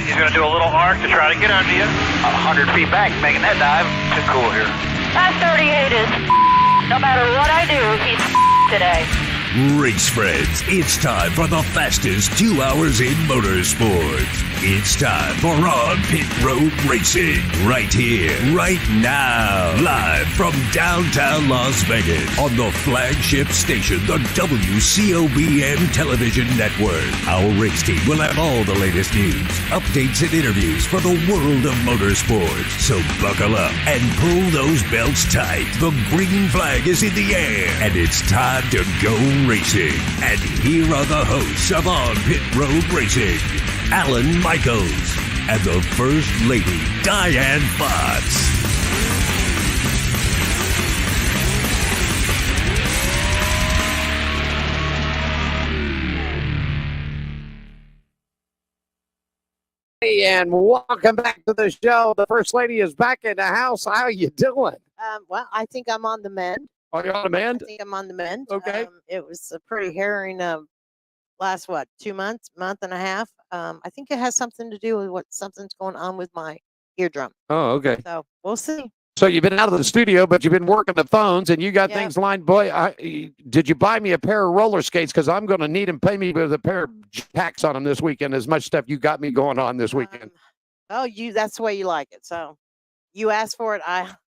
He's going to do a little arc to try to get under you. 100 feet back, making that dive. Too cool here. That 38 is no matter what I do, he's today. Race friends, it's time for the fastest 2 hours in motorsports. It's time for On Pit Road Racing, right here, right now, live from downtown Las Vegas on the flagship station, the WCOBM Television Network. Our race team will have all the latest news, updates, and interviews for the world of motorsports. So buckle up and pull those belts tight. The green flag is in the air, and it's time to go racing. And here are the hosts of On Pit Road Racing, Alan Michaels and the First Lady, Diane Fox. Hey, and welcome back to the show. The First Lady is back in the house. How are you doing? Well, I think I'm on the mend. Are you on demand? I think I'm on the mend. Okay. It was a pretty harrowing last, 2 months, month and a half. I think it has something to do with something's going on with my eardrum. Oh, okay. So we'll see. So you've been out of the studio, but you've been working the phones, and you got things lined. Boy, did you buy me a pair of roller skates? Because I'm going to need them. Pay me with a pair of packs on them this weekend. As much stuff you got me going on this weekend. That's the way you like it. So you asked for it.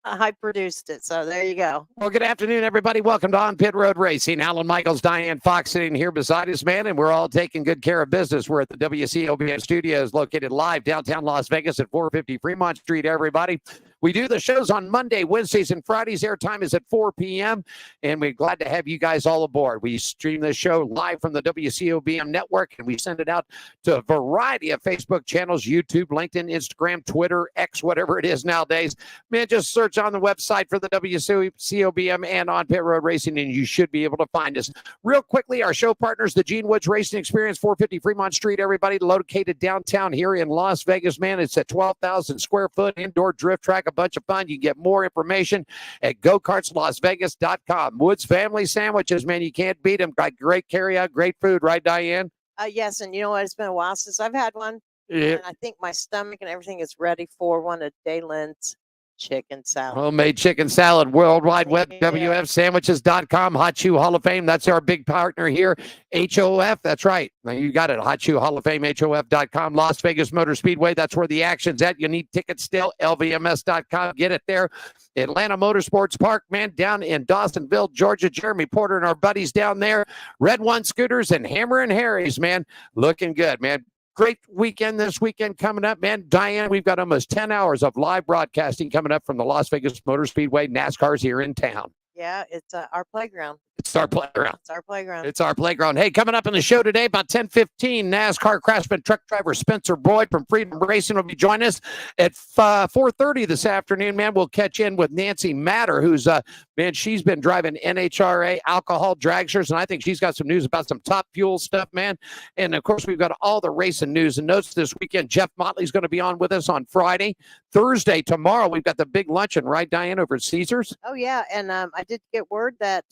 I produced it. So there you go. Well, good afternoon, everybody. Welcome to On Pit Road Racing. Alan Michaels, Diane Fox sitting here beside us, man, and we're all taking good care of business. We're at the WCOBM studios located live downtown Las Vegas at 450 Fremont Street, everybody. We do the shows on Monday, Wednesdays, and Fridays. Airtime is at 4 p.m., and we're glad to have you guys all aboard. We stream this show live from the WCOBM network, and we send it out to a variety of Facebook channels, YouTube, LinkedIn, Instagram, Twitter, X, whatever it is nowadays. Man, just search on the website for the WCOBM and On Pit Road Racing, and you should be able to find us. Real quickly, our show partners, the Gene Woods Racing Experience, 450 Fremont Street, everybody, located downtown here in Las Vegas, man. It's a 12,000 square foot indoor drift track, a bunch of fun. You can get more information at gokartslasvegas.com. Woods Family Sandwiches, man, you can't beat them. Got great carry-out, great food, right, Diane? Yes, and you know what? It's been a while since I've had one. Yeah. And I think my stomach and everything is ready for one of Dalen's chicken salad. Homemade chicken salad, World Wide Web, WFSandwiches.com, Hot Shoe Hall of Fame. That's our big partner here. HOF, that's right. Now you got it. Hot Shoe Hall of Fame, HOF.com. Las Vegas Motor Speedway, that's where the action's at. You need tickets still, LVMS.com. Get it there. Atlanta Motorsports Park, man, down in Dawsonville, Georgia. Jeremy Porter and our buddies down there. Red One Scooters and Hammer and Harry's, man. Looking good, man. Great weekend this weekend coming up, man. Diane, we've got almost 10 hours of live broadcasting coming up from the Las Vegas Motor Speedway. NASCAR's here in town. Yeah, it's our playground. It's our playground. It's our playground. It's our playground. Hey, coming up in the show today, about 10:15, NASCAR Craftsman truck driver Spencer Boyd from Freedom Racing will be joining us at 4:30 this afternoon, man. We'll catch in with Nancy Matter, who's, man, she's been driving NHRA alcohol dragsters, and I think she's got some news about some top fuel stuff, man. And, of course, we've got all the racing news and notes this weekend. Jeff Motley's going to be on with us on Friday. Thursday, tomorrow, we've got the big luncheon, right, Diane, over at Caesars? Oh, yeah, and I did get word that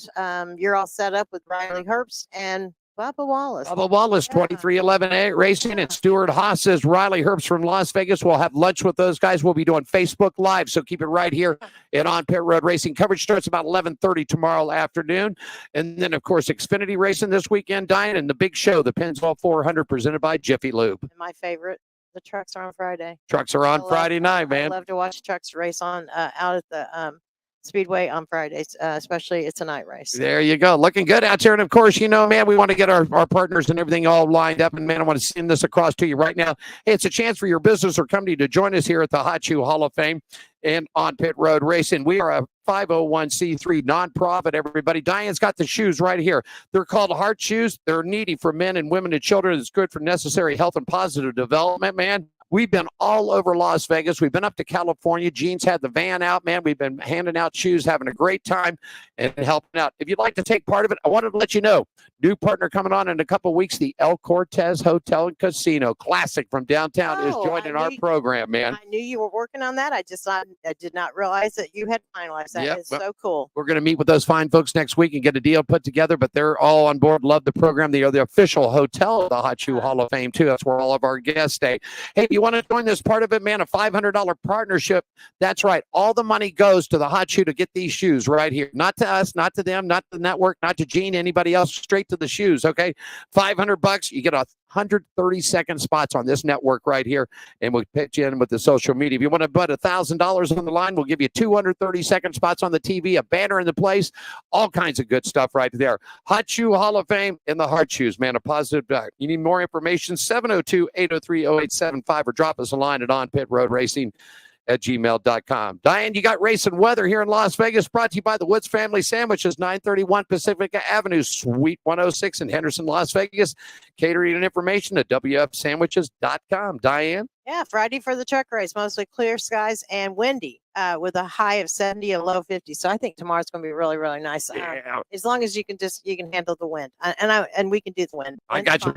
you're all set up with Riley Herbst and Bubba Wallace. Bubba Wallace, 2311A Racing, and Stuart Haas says Riley Herbst from Las Vegas. We'll have lunch with those guys. We'll be doing Facebook Live, so keep it right here at On Pit Road Racing. Coverage starts about 11:30 tomorrow afternoon. And then, of course, Xfinity Racing this weekend, Diane, and the big show, the Pennzoil 400, presented by Jiffy Lube. And my favorite, the trucks are on Friday. Trucks are on Friday night, man. I love to watch trucks race on out at the Speedway on Fridays, especially it's a night race. There you go. Looking good out there. And, of course, you know, man, we want to get our partners and everything all lined up. And, man, I want to send this across to you right now. Hey, it's a chance for your business or company to join us here at the Hot Shoe Hall of Fame and On Pit Road Racing. We are a 501c3 nonprofit, everybody. Diane's got the shoes right here. They're called Heart Shoes. They're needy for men and women and children. It's good for necessary health and positive development, man. We've been all over Las Vegas. We've been up to California. Gene's had the van out, man. We've been handing out shoes, having a great time, and helping out. If you'd like to take part of it, I wanted to let you know, new partner coming on in a couple of weeks, the El Cortez Hotel and Casino Classic from downtown is joining our program, man. I knew you were working on that. I did not realize that you had finalized that. It's so cool. We're going to meet with those fine folks next week and get a deal put together, but they're all on board, love the program. They are the official hotel of the Hot Shoe Hall of Fame, too. That's where all of our guests stay. Hey, if you you want to join this part of it, man, a $500 partnership. That's right. All the money goes to the hot shoe to get these shoes right here. Not to us, not to them, not to the network, not to Gene, anybody else, straight to the shoes, okay? $500, you get 130-second spots on this network right here, and we'll pitch in with the social media. If you want to put $1,000 on the line, we'll give you 230-second spots on the TV, a banner in the place, all kinds of good stuff right there. Hot Shoe Hall of Fame in the hard shoes, man, a positive back. You need more information, 702-803-0875, or drop us a line at onpitroadracing@gmail.com. Diane, you got race and weather here in Las Vegas, brought to you by the Woods Family Sandwiches, 931 Pacifica Avenue, Suite 106 in Henderson, Las Vegas. Catering and information at wfsandwiches.com. Diane? Yeah, Friday for the truck race, mostly clear skies and windy with a high of 70, a low 50. So I think tomorrow's going to be really, really nice. As long as you can handle the wind, and we can do the wind. I got you.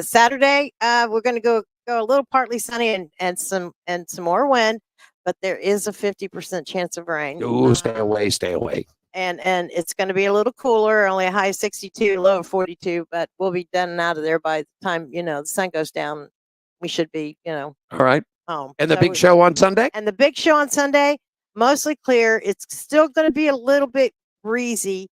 Saturday, we're going to go a little partly sunny and some more wind, but there is a 50% chance of rain. Oh, stay away, stay away. And it's going to be a little cooler, only a high of 62, low of 42, but we'll be done and out of there by the time, the sun goes down. We should be, all right, home. And the big show on Sunday? And the big show on Sunday, mostly clear. It's still going to be a little bit breezy.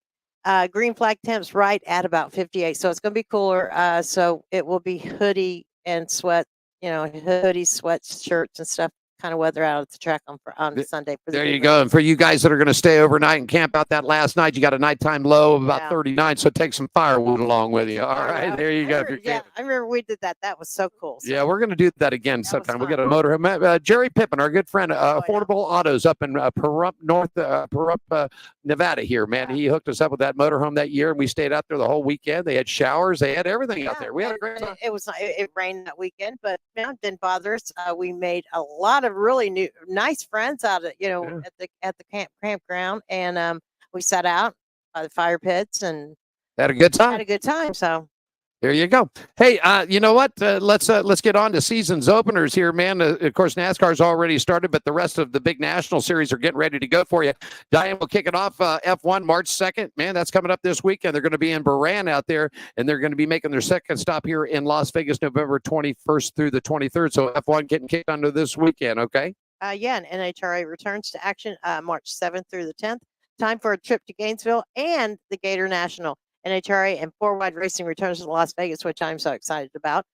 Green flag temps right at about 58. So it's going to be cooler. So it will be hoodie and sweat, hoodies, sweatshirts and stuff, kind of weather out at the track on Sunday. There you go. And for you guys that are going to stay overnight and camp out that last night, you got a nighttime low of about 39. So take some firewood along with you. All right. There you go. I remember we did that. That was so cool. So. Yeah, we're going to do that again sometime. We'll get a motor. Jerry Pippin, our good friend, Affordable Autos up in Pahrump, Nevada here, man. He hooked us up with that motorhome that year, and we stayed out there the whole weekend. They had showers. They had everything out there. We had a great time. It rained that weekend, but it didn't bother us. We made a lot of really nice friends out of at the campground, and we sat out by the fire pits and had a good time. So there you go. Hey, you know what? Let's get on to season's openers here, man. Of course, NASCAR's already started, but the rest of the big national series are getting ready to go for you. Diane will kick it off. F1 March 2nd. Man, that's coming up this weekend. They're going to be in Bahrain out there, and they're going to be making their second stop here in Las Vegas, November 21st through the 23rd. So F1 getting kicked under this weekend, okay? And NHRA returns to action March 7th through the 10th. Time for a trip to Gainesville and the Gator National. NHRA and Four Wide Racing returns to Las Vegas, which I'm so excited about.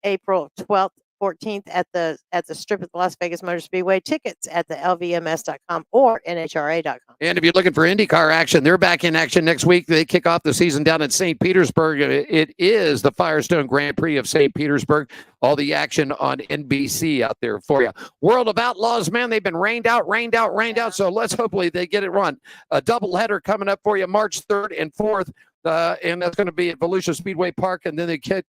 April 12th, 14th at the strip at the Las Vegas Motor Speedway. Tickets at the lvms.com or nhra.com. And if you're looking for IndyCar action, they're back in action next week. They kick off the season down in St. Petersburg. It is the Firestone Grand Prix of St. Petersburg. All the action on NBC out there for you. World of Outlaws, man, they've been rained out. So let's hopefully they get it run. A doubleheader coming up for you March 3rd and 4th. And that's going to be at Volusia Speedway Park. And then they kick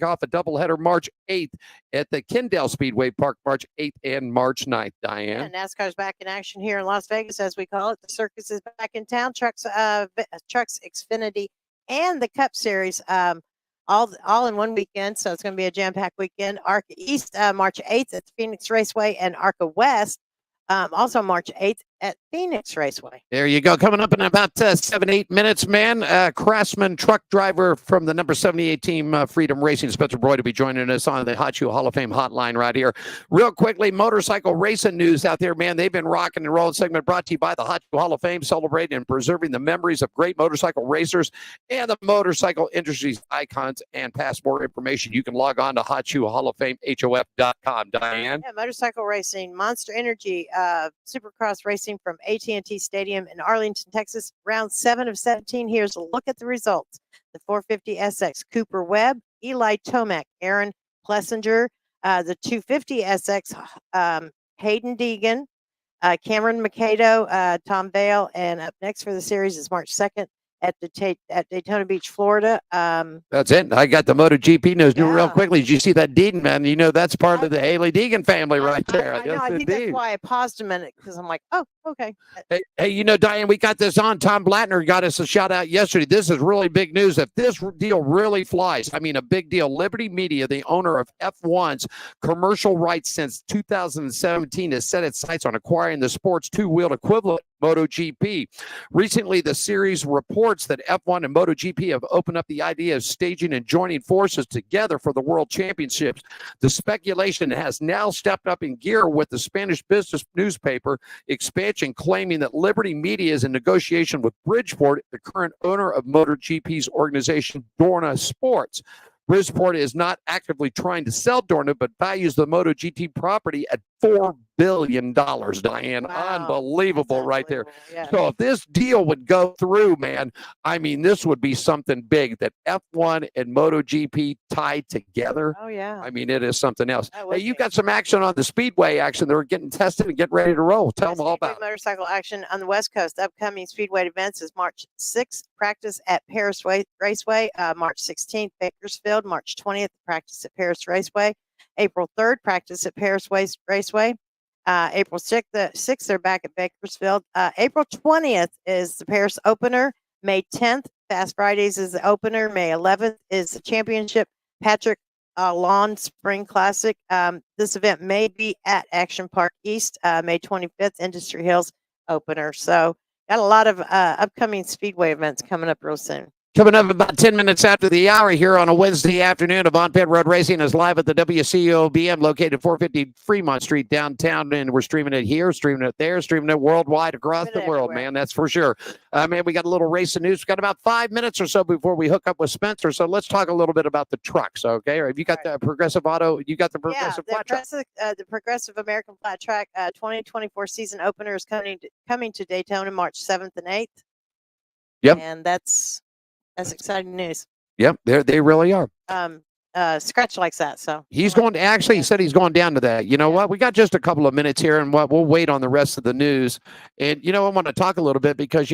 off a doubleheader March 8th at the Kendall Speedway Park, March 8th and March 9th. Diane? Yeah, NASCAR's back in action here in Las Vegas, as we call it. The circus is back in town. Trucks Xfinity and the Cup Series all in one weekend. So it's going to be a jam-packed weekend. ARCA East, March 8th at Phoenix Raceway, and ARCA West, also March 8th at Phoenix Raceway. There you go. Coming up in about 7-8 minutes, man. Craftsman truck driver from the number 78 team, Freedom Racing, Spencer Broyd, to be joining us on the Hot Shoe Hall of Fame hotline right here. Real quickly, motorcycle racing news out there, man. They've been rocking and rolling. Segment brought to you by the Hot Shoe Hall of Fame, celebrating and preserving the memories of great motorcycle racers and the motorcycle industry's icons. And past more information, you can log on to Hot Shoe Hall of Fame, HOF.com. Diane? Yeah, motorcycle racing, Monster Energy, Supercross racing from AT&T Stadium in Arlington, Texas. Round 7 of 17. Here's a look at the results. The 450 SX, Cooper Webb, Eli Tomac, Aaron Plessinger. The 250 SX, Hayden Deegan, Cameron Mikado, Tom Vale. And up next for the series is March 2nd at Daytona Beach, Florida. That's it. I got the MotoGP news real quickly. Did you see that Deegan, man? You know, that's part of the Haley Deegan family right there. I know. I think that's why I paused a minute, because I'm like, oh, okay. Hey, you know, Diane, we got this on. Tom Blattner got us a shout out yesterday. This is really big news. If this deal really flies, I mean, a big deal. Liberty Media, the owner of F1's commercial rights since 2017, has set its sights on acquiring the sport's two-wheeled equivalent MotoGP. Recently, the series reports that F1 and MotoGP have opened up the idea of staging and joining forces together for the World Championships. The speculation has now stepped up in gear with the Spanish business newspaper Expansion claiming that Liberty Media is in negotiation with Bridgeport, the current owner of MotoGP's organization Dorna Sports. Bridgeport is not actively trying to sell Dorna, but values the MotoGP property at $4 billion, Diane. Wow. Unbelievable right there. Yeah. So if this deal would go through, man, I mean, this would be something big that F1 and MotoGP tied together. Oh, yeah. I mean, it is something else. That would Hey, you be. got some action on the Speedway action. They're getting tested and getting ready to roll. Tell them all Speedway about it. motorcycle action on the West Coast. Upcoming Speedway events is March 6th, practice at Paris Raceway. March 16th, Bakersfield. March 20th, practice at Paris Raceway. April 3rd, practice at Paris Raceway. April 6th, they're back at Bakersfield. April 20th is the Paris opener. May 10th, Fast Fridays is the opener. May 11th is the championship. Patrick Lawn Spring Classic. This event may be at Action Park East. May 25th, Industry Hills opener. So got a lot of upcoming Speedway events coming up real soon. Coming up about 10 minutes after the hour here on a Wednesday afternoon, On Pit Road Racing is live at the WCOBM located at 450 Fremont Street downtown, and we're streaming it here, streaming it there, streaming it worldwide across the world, man. That's for sure. Man, we got a little racing news. We got about 5 minutes or so before we hook up with Spencer, so let's talk a little bit about the trucks, okay? Or have you got the Progressive Auto? You got the Progressive Flat Track? The Progressive American Flat Track 2024 season opener is coming to Daytona March 7th and 8th. Yep. And that's exciting news. Yep, they really are. Scratch likes that, so he's going to he said he's going down to that. You know what? We got just a couple of minutes here, and we'll wait on the rest of the news. And I want to talk a little bit because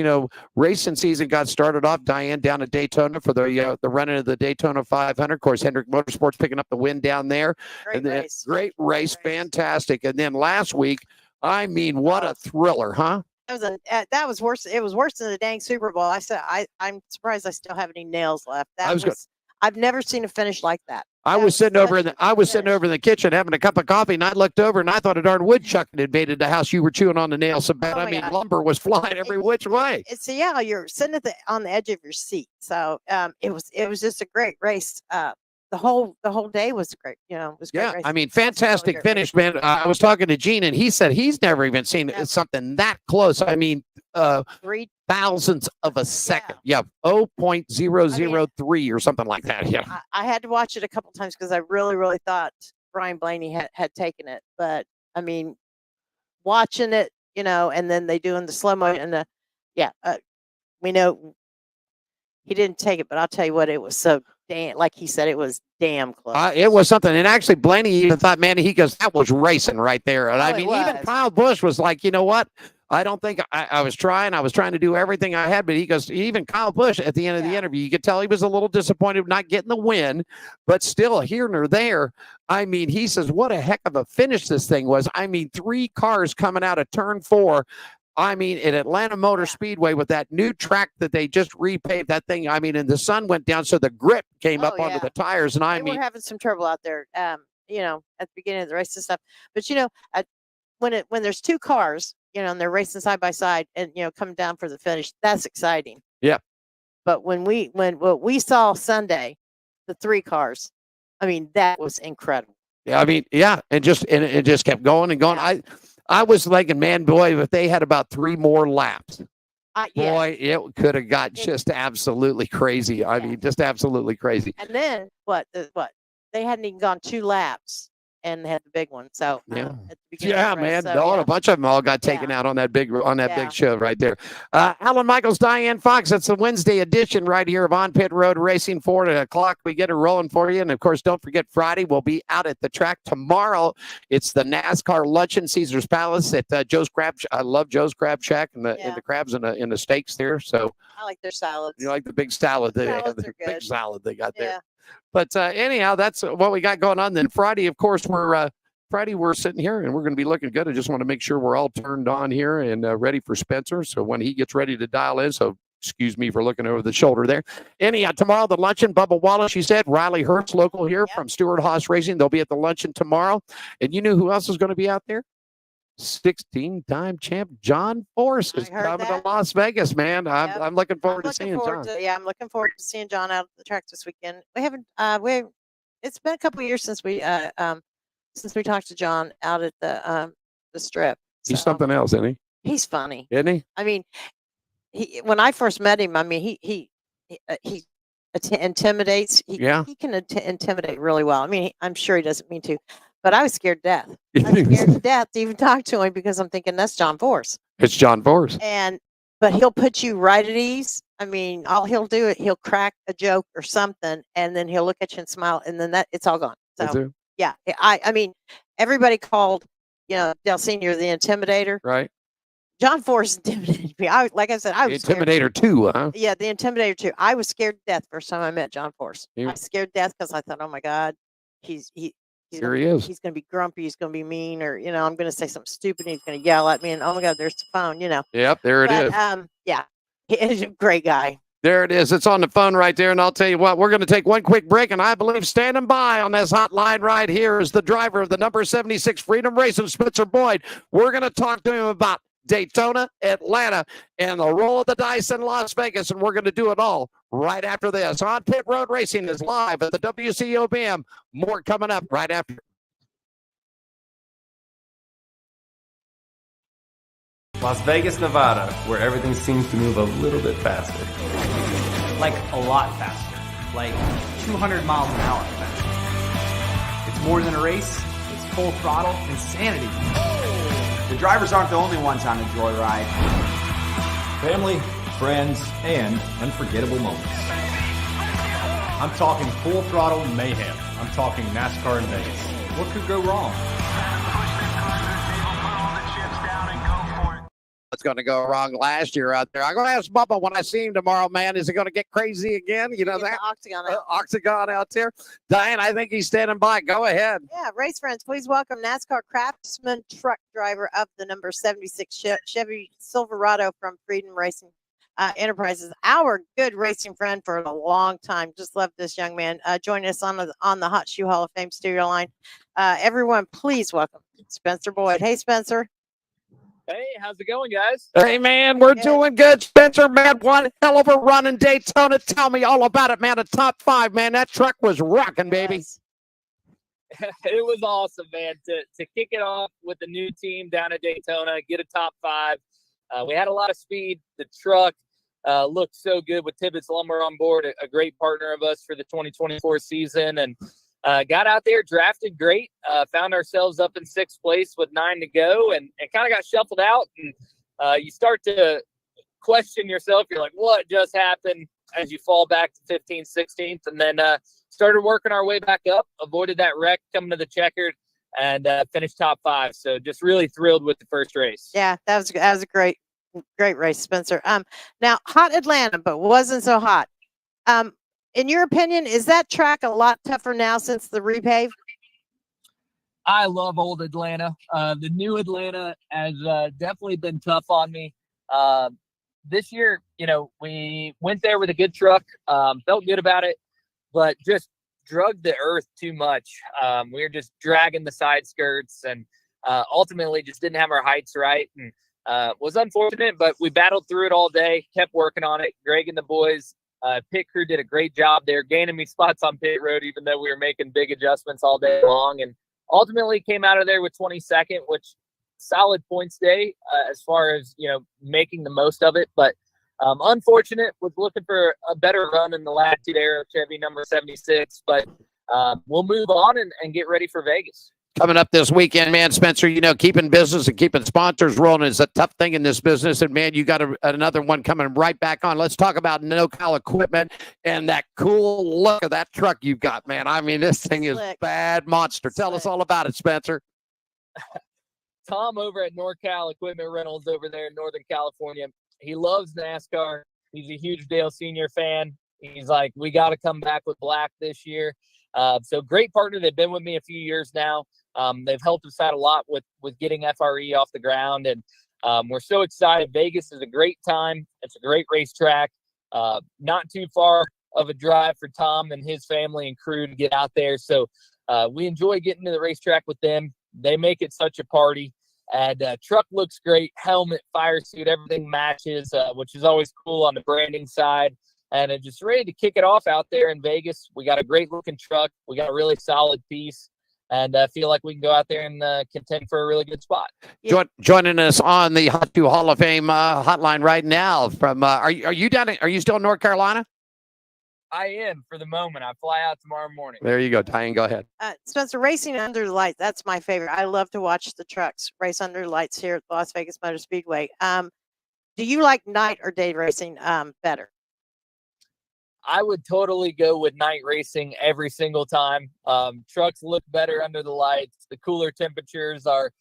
racing season got started off, Diane, down at Daytona for the running of the Daytona 500. Of course, Hendrick Motorsports picking up the win down there. Great race, fantastic. And then last week, I mean, what a thriller, huh? That was worse. It was worse than the dang Super Bowl. I said I'm surprised I still have any nails left. I've never seen a finish like that. I was sitting over in the kitchen having a cup of coffee, and I looked over and I thought a darn woodchuck had invaded the house. You were chewing on the nails so bad. God. Lumber was flying every which way. You're sitting on the edge of your seat. So it was just a great race. The whole day was great. It was great. Yeah, race. I mean, fantastic finish, man. I was talking to Gene, and he said he's never even seen something that close. I mean, 3 thousandths of a second. Yeah, 0.003 or something like that. Yeah, I had to watch it a couple times because I really, really thought Brian Blaney had taken it. But I mean, watching it, and then they doing the slow mo and we know he didn't take it, but I'll tell you what, it was so damn, like he said, it was damn close. It was something. And actually, Blaney even thought, man, he goes, that was racing right there. And I mean, even Kyle Busch was like, you know what? I don't think I was trying to do everything I had, but he goes, even Kyle Busch at the end of the interview, you could tell he was a little disappointed not getting the win, but still here nor there. I mean, he says, what a heck of a finish this thing was. I mean, 3 cars coming out of turn 4. I mean, at Atlanta Motor Speedway with that new track that they just repaved that thing. I mean, and the sun went down, so the grip came up onto the tires. And we're having some trouble out there, at the beginning of the race and stuff. But, when there's 2 cars, and they're racing side by side and, coming down for the finish, that's exciting. Yeah. But when what we saw Sunday, the 3 cars, I mean, that was incredible. Yeah. I mean, yeah. And it just kept going and going. Yeah. I was thinking, man, boy, if they had about 3 more laps, boy, it could have got just absolutely crazy. I mean, just absolutely crazy. And then what? They hadn't even gone 2 laps and they had the big one. So man, so, a bunch of them all got taken out on that big show right there. Alan Michaels, Diane Fox. That's the Wednesday edition right here of On Pit Road Racing. 4 o'clock, we get it rolling for you. And of course, don't forget Friday we'll be out at the track. Tomorrow it's the NASCAR luncheon, Caesar's Palace at Joe's Crab. I love Joe's Crab Shack and the crabs and the steaks there. So I like their salads. You like the big salad? Big salad they got there. But anyhow, that's what we got going on. Then Friday, of course, we're sitting here and we're going to be looking good. I just want to make sure we're all turned on here and ready for Spencer. So when he gets ready to dial in, so excuse me for looking over the shoulder there. Anyhow, tomorrow the luncheon, Bubba Wallace, she said, Riley Hertz, local here from Stewart Haas Racing. They'll be at the luncheon tomorrow. And you knew who else is going to be out there? 16-time champ John Force is I heard coming to that. Las Vegas, man. Yep. I'm looking forward to looking seeing forward John. I'm looking forward to seeing John out at the track this weekend. We haven't it's been a couple of years since we talked to John out at the strip. He's So, something else, isn't he? he's funny. Isn't he? I mean, when I first met him, I mean, he intimidates. He can intimidate really well. I mean, I'm sure he doesn't mean to, but I was scared to death. I was scared to death to even talk to him because I'm thinking that's John Force. It's John Force. But he'll put you right at ease. I mean, all he'll do is he'll crack a joke or something, and then he'll look at you and smile, and then it's all gone. So yeah, I mean, everybody called, Del Senior the Intimidator. Right. John Force intimidated me. Like I said, I was Intimidator too, huh? Yeah, the Intimidator too. I was scared to death first time I met John Force. Yeah. I was scared to death because I thought, oh my God, he's Here gonna, he is. He's going to be grumpy. He's going to be mean, or I'm going to say something stupid. And he's going to yell at me, and oh my God, there's the phone. Yep, there it is. Yeah, he's a great guy. There it is. It's on the phone right there. And I'll tell you what, we're going to take one quick break. And I believe standing by on this hotline right here is the driver of the number 76 Freedom Racing, Spencer Boyd. We're going to talk to him about Daytona, Atlanta, and the roll of the dice in Las Vegas. And we're going to do it all right after this. On Pit Road Racing is live at the WCOBM. More coming up right after. Las Vegas, Nevada, where everything seems to move a little bit faster. Like a lot faster. Like 200 miles an hour faster. It's more than a race. It's full throttle insanity. The drivers aren't the only ones on a joyride. Family, friends, and unforgettable moments. I'm talking full throttle mayhem. I'm talking NASCAR in Vegas. What could go wrong? What's going to go wrong last year out there? I'm going to ask Bubba when I see him tomorrow, man. Is it going to get crazy again? You know that? Octagon out there. Diane, I think he's standing by. Go ahead. Yeah, race friends, please welcome NASCAR Craftsman truck driver of the number 76 Chevy Silverado from Freedom Racing Enterprises. Our good racing friend for a long time. Just love this young man. Joining us on the Hot Shoe Hall of Fame studio line. Everyone, please welcome Spencer Boyd. Hey, Spencer. Hey, how's it going, guys? Hey, man, we're doing good. Spencer, man, one hell of a run in Daytona. Tell me all about it, man. A top 5, man. That truck was rocking, baby. Yes. It was awesome, man. To kick it off with the new team down at Daytona, get a top 5. We had a lot of speed. The truck looked so good with Tibbetts Lumber on board, a great partner of us for the 2024 season. And got out there, drafted great, found ourselves up in 6th place with 9 to go, and kind of got shuffled out. And you start to question yourself. You're like, what just happened, as you fall back to 15th, 16th, and then started working our way back up, avoided that wreck coming to the checkered, and finished top 5. So just really thrilled with the first race. Yeah, that was a great race, Spencer. Now, hot Atlanta, but wasn't so hot. In your opinion, is that track a lot tougher now since the repave? I love old Atlanta. The new Atlanta has definitely been tough on me. This year, we went there with a good truck, felt good about it, but just drug the earth too much. We were just dragging the side skirts and ultimately just didn't have our heights right. And was unfortunate, but we battled through it all day, kept working on it. Greg and the boys, pit crew did a great job there, gaining me spots on pit road, even though we were making big adjustments all day long. And ultimately came out of there with 22nd, which solid points day as far as, making the most of it. But unfortunate, was looking for a better run in the Latitude era Chevy number 76. But we'll move on and get ready for Vegas. Coming up this weekend, man, Spencer, keeping business and keeping sponsors rolling is a tough thing in this business. And, man, you got another one coming right back on. Let's talk about NoCal Equipment and that cool look of that truck you've got, man. I mean, this thing is bad monster. Tell us all about it, Spencer. Tom over at NorCal Equipment Rentals over there in Northern California, he loves NASCAR. He's a huge Dale Senior fan. He's like, we got to come back with black this year. So great partner. They've been with me a few years now. They've helped us out a lot with getting FRE off the ground. And we're so excited. Vegas is a great time. It's a great racetrack. Not too far of a drive for Tom and his family and crew to get out there. So we enjoy getting to the racetrack with them. They make it such a party. And truck looks great, helmet, fire suit, everything matches, which is always cool on the branding side. And just ready to kick it off out there in Vegas. We got a great looking truck. We got a really solid piece. And I feel like we can go out there and contend for a really good spot. Yeah. Joining us on the Hot 2 Hall of Fame hotline right now from, are you still in North Carolina? I am for the moment. I fly out tomorrow morning. There you go, Diane. Go ahead. Spencer, racing under the lights, that's my favorite. I love to watch the trucks race under the lights here at Las Vegas Motor Speedway. Do you like night or day racing better? I would totally go with night racing every single time. Trucks look better under the lights. The cooler temperatures are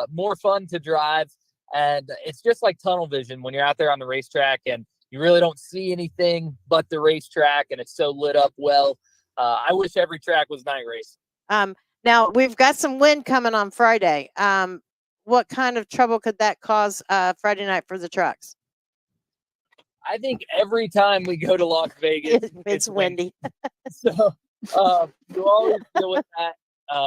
more fun to drive. And it's just like tunnel vision when you're out there on the racetrack and you really don't see anything but the racetrack and it's so lit up well. I wish every track was night racing. Now, we've got some wind coming on Friday. What kind of trouble could that cause Friday night for the trucks? I think every time we go to Las Vegas, it's windy. So you always deal with that,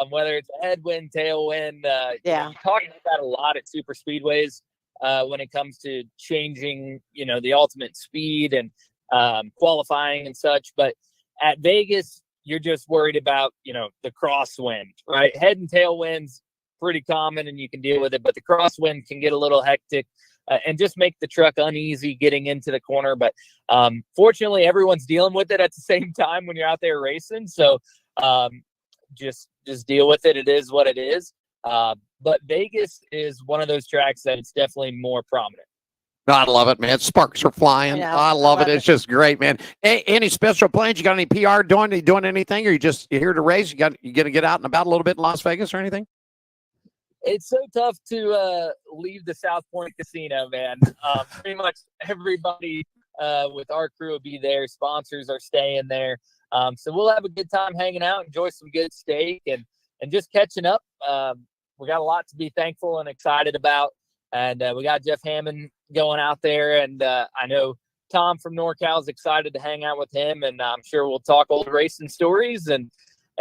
whether it's a headwind, tailwind. Yeah. You talk about that a lot at super speedways when it comes to changing, the ultimate speed and qualifying and such. But at Vegas, you're just worried about, the crosswind, right? Head and tailwinds, pretty common and you can deal with it. But the crosswind can get a little hectic. And just make the truck uneasy getting into the corner. But fortunately, everyone's dealing with it at the same time when you're out there racing. So just deal with it. It is what it is. But Vegas is one of those tracks that it's definitely more prominent. I love it, man. Sparks are flying. I love it. It's just great, man. Hey, any special plans? You got any PR doing? Are you doing anything? Or you here to race? You going to get out and about a little bit in Las Vegas or anything? It's so tough to leave the South Point Casino, man. Pretty much everybody with our crew will be there. Sponsors are staying there. So we'll have a good time hanging out, enjoy some good steak, and just catching up. We got a lot to be thankful and excited about. And we got Jeff Hammond going out there. And I know Tom from NorCal is excited to hang out with him. And I'm sure we'll talk old racing stories and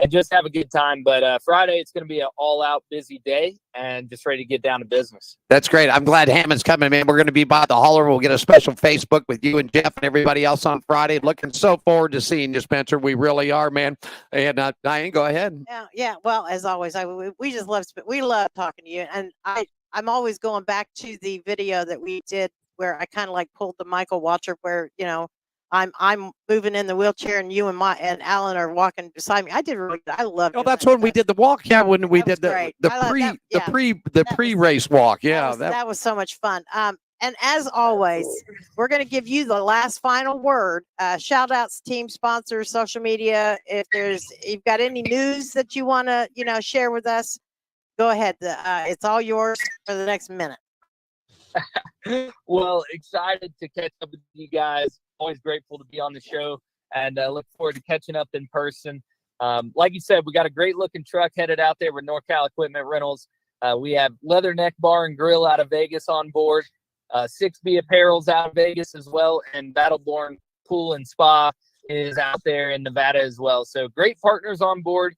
just have a good time. But Friday, it's going to be an all-out busy day and just ready to get down to business. That's great. I'm glad Hammond's coming, man. We're going to be by the hauler. We'll get a special Facebook with you and Jeff and everybody else on Friday. Looking so forward to seeing you, Spencer. We really are, man. And Diane, go ahead. Yeah. Well, as always, we just love talking to you. And I'm always going back to the video that we did where I kind of like pulled the Michael Waltrip where, I'm moving in the wheelchair and you and Alan are walking beside me. I did really good. I loved it. Oh, that's when we did the walk. Yeah, when we did the pre-race walk. Yeah, that was so much fun. And as always, we're going to give you the last final word. Shout outs, team sponsors, social media. If you've got any news that you want to, share with us, go ahead. It's all yours for the next minute. Well, excited to catch up with you guys. Always grateful to be on the show and look forward to catching up in person. Like you said, we got a great looking truck headed out there with NorCal Equipment Rentals. We have Leatherneck Bar and Grill out of Vegas on board. 6B Apparel's out of Vegas as well. And Battleborn Pool and Spa is out there in Nevada as well. So great partners on board.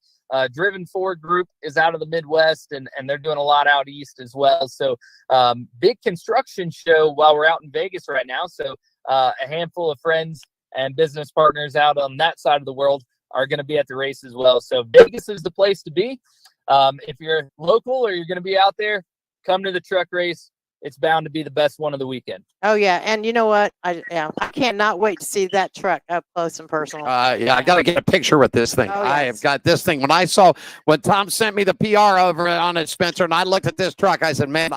Driven Ford Group is out of the Midwest and they're doing a lot out east as well. So big construction show while we're out in Vegas right now. So a handful of friends and business partners out on that side of the world are going to be at the race as well. So Vegas is the place to be. If you're local or you're going to be out there, come to the truck race. It's bound to be the best one of the weekend. Oh yeah, and you know what? I cannot wait to see that truck up close and personal. Yeah, I got to get a picture with this thing. Oh, yes. I have got this thing. When Tom sent me the PR over on it, Spencer, and I looked at this truck, I said, "Man,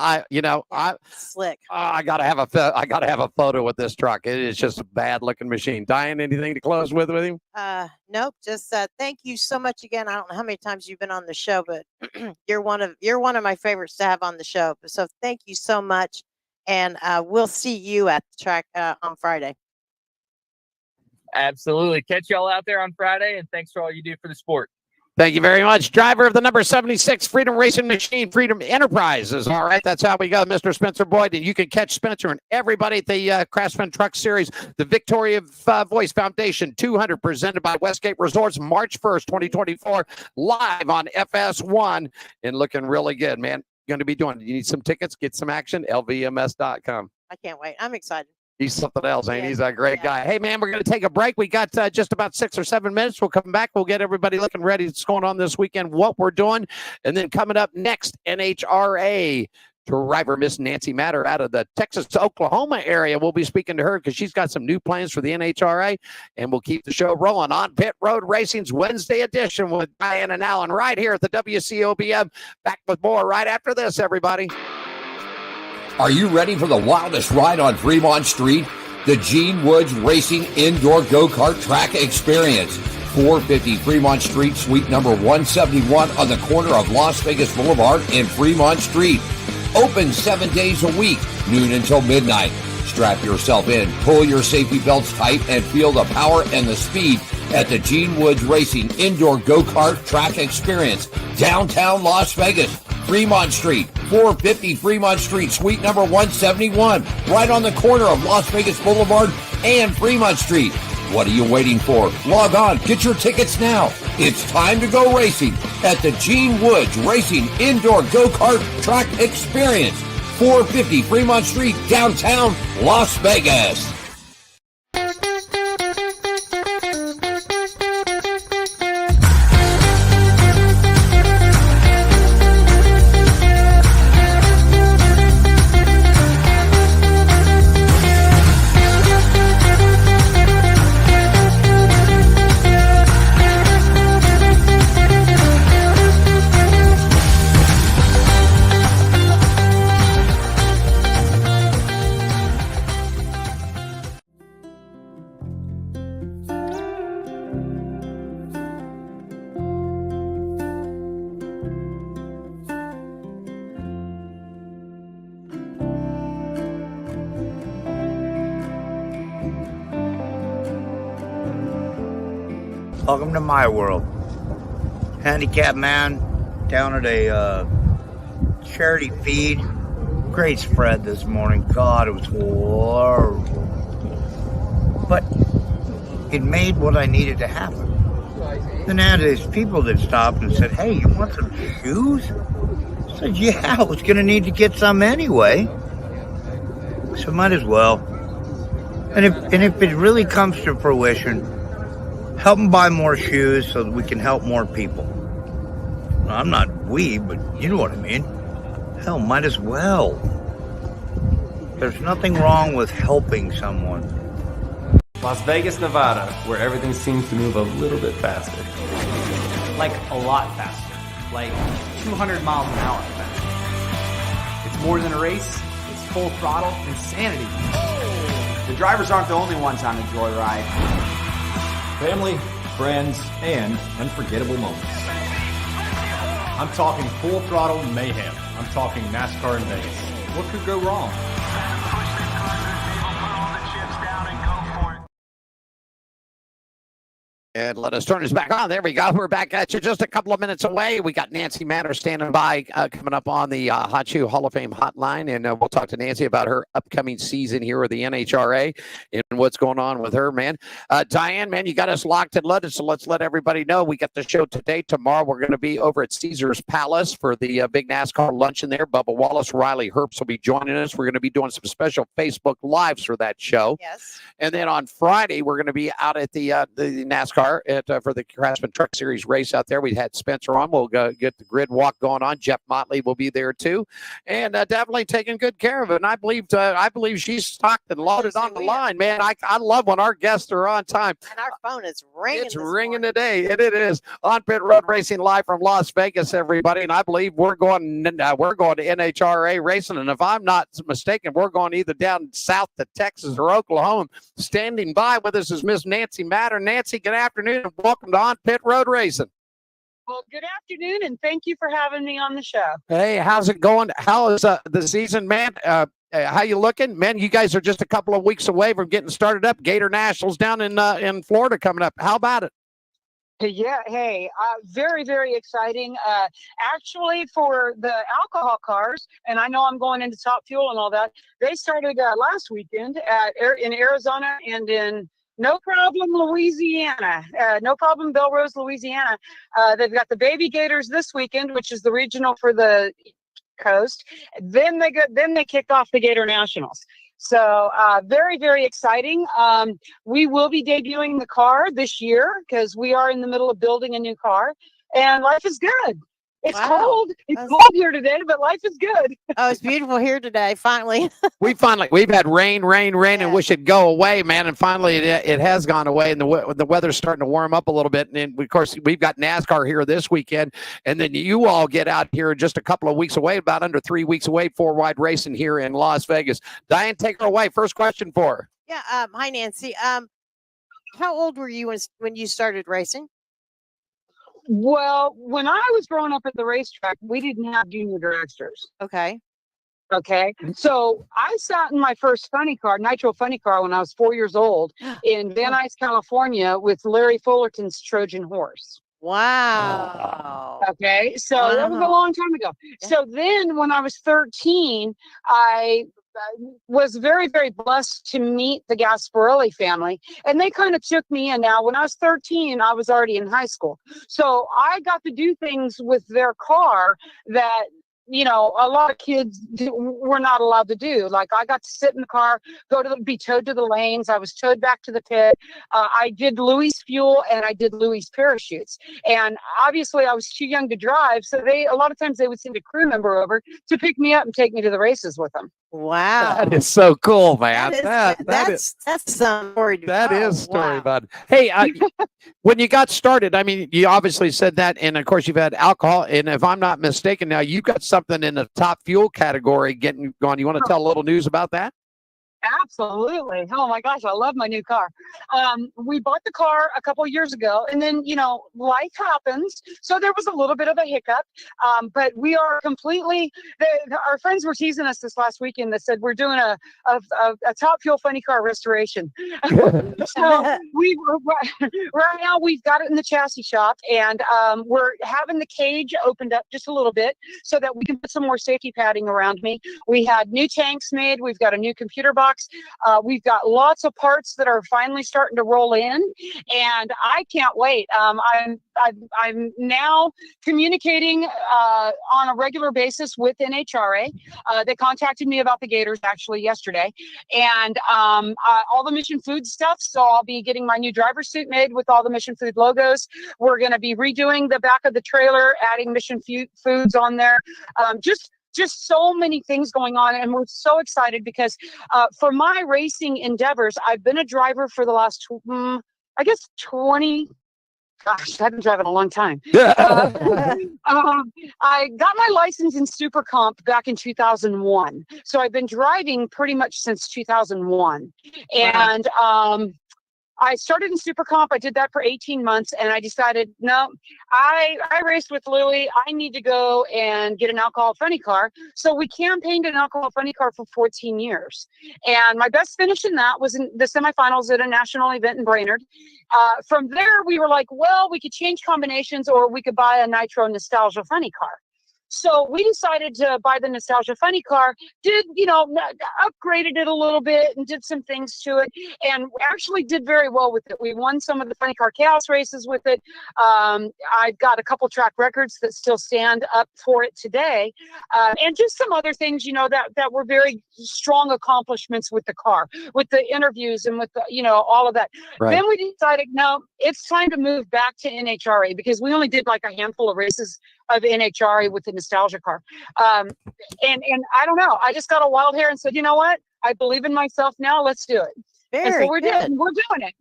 slick. I got to have a photo with this truck. It is just a bad looking machine." Diane, anything to close with him? Nope. Just thank you so much again. I don't know how many times you've been on the show, but you're one of my favorites to have on the show. So thank you so much. And we'll see you at the track on Friday. Absolutely. Catch y'all out there on Friday, and thanks for all you do for the sport. Thank you very much. Driver of the number 76 Freedom Racing Machine, Freedom Enterprises. All right, that's how we go, Mr. Spencer Boyd. And you can catch Spencer and everybody at the Craftsman Truck Series, the Victoria Voice Foundation 200, presented by Westgate Resorts, March 1st, 2024, live on FS1, and looking really good, man. going to be doing? You need some tickets, get some action, lvms.com. I can't wait. I'm excited. He's something else, ain't he? Yeah. He's a great guy. Hey, man, we're going to take a break. We got just about 6 or 7 minutes. We'll come back. We'll get everybody looking ready. What's going on this weekend, what we're doing. And then coming up next, NHRA driver Miss Nancy Matter out of the Texas-Oklahoma area. We'll be speaking to her because she's got some new plans for the NHRA, and we'll keep the show rolling on Pit Road Racing's Wednesday edition with Diane Allen right here at the WCOBM. Back with more right after this, everybody. Are you ready for the wildest ride on Fremont Street? The Gene Woods Racing Indoor Go-Kart Track Experience. 450 Fremont Street, suite number 171 on the corner of Las Vegas Boulevard and Fremont Street. Open 7 days a week, noon until midnight. Strap yourself in, pull your safety belts tight, and feel the power and the speed at the Gene Woods Racing Indoor Go-Kart Track Experience. Downtown Las Vegas. Fremont Street, 450 Fremont Street, suite number 171, right on the corner of Las Vegas Boulevard and Fremont Street. What are you waiting for? Log on, get your tickets now. It's time to go racing at the Gene Woods Racing Indoor Go-Kart Track Experience, 450 Fremont Street, downtown Las Vegas. Welcome to my world. Handicapped man down at a charity feed. Great spread this morning. God, it was horrible. But it made what I needed to happen. Then I had these people that stopped and said, "Hey, you want some shoes?" I said, "Yeah, I was going to need to get some anyway. So might as well." And if it really comes to fruition, help them buy more shoes so that we can help more people. I'm not but you know what I mean. Hell, might as well. There's nothing wrong with helping someone. Las Vegas, Nevada, where everything seems to move a little bit faster. Like a lot faster. Like 200 miles an hour faster. It's more than a race. It's full throttle insanity. The drivers aren't the only ones on a joyride. Family, friends, and unforgettable moments. I'm talking full throttle mayhem. I'm talking NASCAR in Vegas. What could go wrong? And let us turn this back on. There we go. We're back at you just a couple of minutes away. We got Nancy Matter standing by coming up on the Hot Shoe Hall of Fame hotline. And we'll talk to Nancy about her upcoming season here with the NHRA and what's going on with her, man. Diane, man, you got us locked and loaded. So let's let everybody know we got the show today. Tomorrow, we're going to be over at Caesars Palace for the big NASCAR luncheon there. Bubba Wallace, Riley Herbst will be joining us. We're going to be doing some special Facebook Lives for that show. Yes. And then on Friday, we're going to be out at the NASCAR for the Craftsman Truck Series race out there. We had Spencer on. We'll go get the grid walk going on. Jeff Motley will be there too, and definitely taking good care of it. And I believe she's stocked and loaded on the line, man. I love when our guests are on time. And our phone is ringing. It's ringing today. It is on Pit Road Racing live from Las Vegas, everybody. And I believe we're going to NHRA racing. And if I'm not mistaken, we're going either down south to Texas or Oklahoma. Standing by with us is Miss Nancy Matter. Nancy, good afternoon and welcome to On Pit Road Racing. Well, good afternoon, and thank you for having me on the show. Hey, how's it going? How is the season, man? How you looking, man? You guys are just a couple of weeks away from getting started up. Gator Nationals down in Florida coming up. How about it? Yeah, hey, very, very exciting. Actually, for the alcohol cars, and I know I'm going into Top Fuel and all that, they started last weekend in Arizona and in No Problem, Louisiana. No Problem, Belrose, Louisiana. They've got the Baby Gators this weekend, which is the regional for the Coast. Then they kicked off the Gator Nationals. So very, very exciting. We will be debuting the car this year because we are in the middle of building a new car, and life is good. It's cold. It's cold here today, but life is good. Oh, it's beautiful here today. Finally. We've had rain, and wish it'd go away, man. And finally, it has gone away, and the weather's starting to warm up a little bit. And of course, we've got NASCAR here this weekend, and then you all get out here just a couple of weeks away, about under 3 weeks away, 4-wide racing here in Las Vegas. Diane, take her away. First question for her. Yeah. Hi, Nancy. How old were you when you started racing? Well, when I was growing up at the racetrack, we didn't have junior dragsters. Okay. So I sat in my first funny car, nitro funny car, when I was 4 years old in Van Nuys, California, with Larry Fullerton's Trojan horse. Wow. Okay. So that was a long time ago. Yeah. So then when I was 13, I was very, very blessed to meet the Gasparelli family, and they kind of took me in. Now, when I was 13, I was already in high school. So I got to do things with their car that, you know, a lot of kids were not allowed to do. Like, I got to sit in the car, be towed to the lanes. I was towed back to the pit. I did Louis fuel, and I did Louis parachutes. And obviously I was too young to drive. So a lot of times they would send a crew member over to pick me up and take me to the races with them. Wow. That is so cool, man. That's some story. That is story, bud. Hey, when you got started, I mean, you obviously said that, and of course you've had alcohol, and if I'm not mistaken, now you've got something in the top fuel category getting going. You want to tell a little news about that? Absolutely. Oh my gosh, I love my new car. We bought the car a couple of years ago, and then, you know, life happens. So there was a little bit of a hiccup, but we are completely, our friends were teasing us this last weekend that said we're doing a top fuel funny car restoration. So right now we've got it in the chassis shop, and we're having the cage opened up just a little bit so that we can put some more safety padding around me. We had new tanks made. We've got a new computer box. We've got lots of parts that are finally starting to roll in, and I can't wait. I'm now communicating on a regular basis with NHRA. They contacted me about the Gators actually yesterday, and all the Mission Food stuff. So I'll be getting my new driver's suit made with all the Mission Food logos. We're going to be redoing the back of the trailer, adding Mission Foods on there. Just so many things going on, and we're so excited because for my racing endeavors, I've been a driver for the last, I guess, 20. Gosh, I've been driving a long time. I got my license in Super Comp back in 2001, so I've been driving pretty much since 2001, and I started in Super Comp. I did that for 18 months, and I decided, no, I raced with Louie. I need to go and get an alcohol funny car. So we campaigned an alcohol funny car for 14 years. And my best finish in that was in the semifinals at a national event in Brainerd. From there, we were like, well, we could change combinations, or we could buy a Nitro Nostalgia funny car. So we decided to buy the Nostalgia funny car, upgraded it a little bit and did some things to it, and actually did very well with it. We won some of the funny car chaos races with it. I've got a couple track records that still stand up for it today, and just some other things, that were very strong accomplishments with the car, with the interviews and with the, all of that. Right. Then we decided, no, it's time to move back to NHRA, because we only did like a handful of races of NHRA with the Nostalgia car. And I don't know, I just got a wild hair and said, you know what? I believe in myself now. Let's do it. Very we're good. We're doing it.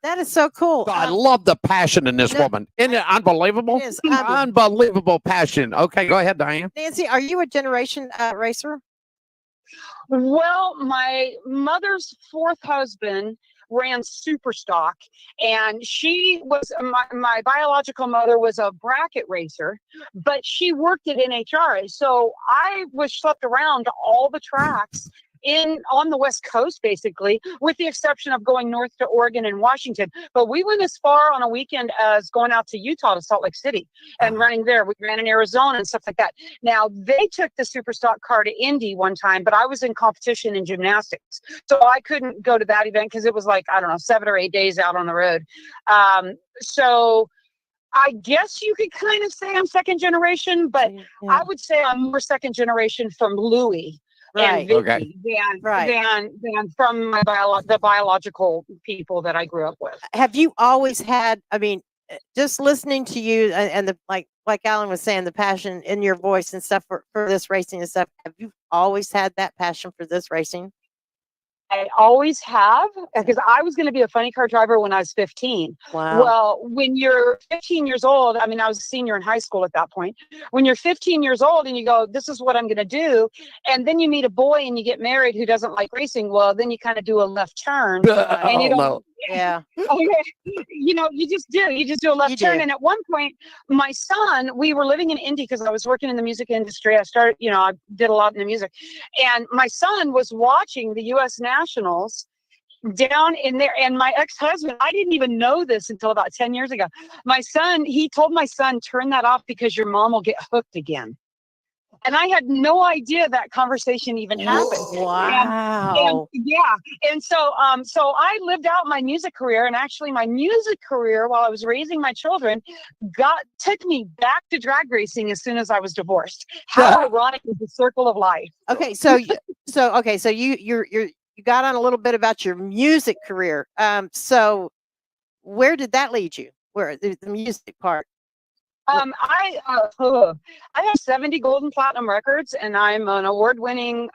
That is so cool. I love the passion in this woman. Isn't it unbelievable? It is unbelievable passion. Okay, go ahead, Diane. Nancy, are you a generation racer? Well, my mother's fourth husband ran super stock, and she was my biological mother was a bracket racer, but she worked at NHRA, so I was schlepped around all the tracks on the West Coast, basically, with the exception of going north to Oregon and Washington. But we went as far on a weekend as going out to Utah, to Salt Lake City, and running there. We ran in Arizona and stuff like that. Now, they took the super stock car to Indy one time, but I was in competition in gymnastics, so I couldn't go to that event because it was like, I don't know, 7 or 8 days out on the road. So I guess you could kind of say I'm second generation, but I would say I'm more second generation from Louie and Vicky than from the biological people that I grew up with. Have you always had, I mean, just listening to you and the like Alan was saying, the passion in your voice and stuff for this racing and stuff, have you always had that passion for this racing? I always have, because I was going to be a funny car driver when I was 15. Wow. Well, when you're 15 years old, I mean, I was a senior in high school at that point. When you're 15 years old and you go, this is what I'm going to do, and then you meet a boy and you get married who doesn't like racing, well, then you kind of do a left turn. And you don't, yeah. You know, you just do a left turn. And at one point, my son, we were living in Indy because I was working in the music industry. I started, you know, I did a lot in the music. And my son was watching the U.S. Nationals down in there. And my ex-husband, I didn't even know this until about 10 years ago. My son, he told my son, turn that off because your mom will get hooked again. And I had no idea that conversation even happened. Wow. And so I lived out my music career, and actually my music career while I was raising my children took me back to drag racing as soon as I was divorced. How ironic is the circle of life? Okay, so you got on a little bit about your music career. So where did that lead you? Where the music part? I have 70 gold and platinum records, and I'm an award-winning,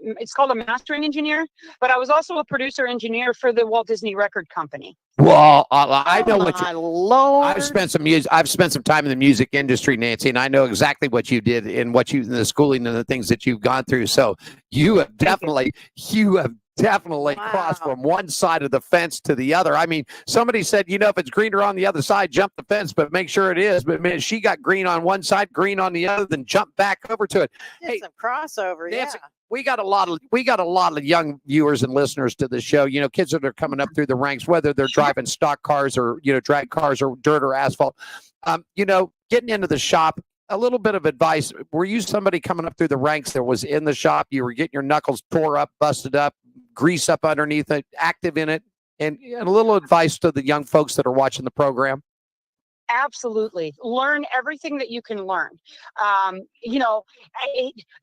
it's called a mastering engineer, but I was also a producer engineer for the Walt Disney Record Company. Well, I know what you. Lord. I've spent some time in the music industry, Nancy, and I know exactly what you did and the schooling and the things that you've gone through. So you have definitely crossed from one side of the fence to the other. I mean, somebody said, you know, if it's greener on the other side, jump the fence, but make sure it is. But man, she got green on one side, green on the other, then jump back over to it. Hey, some crossover, Nancy, we got a lot of young viewers and listeners to the show. You know, kids that are coming up through the ranks, whether they're driving stock cars or, you know, drag cars or dirt or asphalt. You know, getting into the shop, a little bit of advice. Were you somebody coming up through the ranks that was in the shop? You were getting your knuckles tore up, busted up, grease up underneath it, active in it, and a little advice to the young folks that are watching the program? Absolutely. Learn everything that you can learn. You know,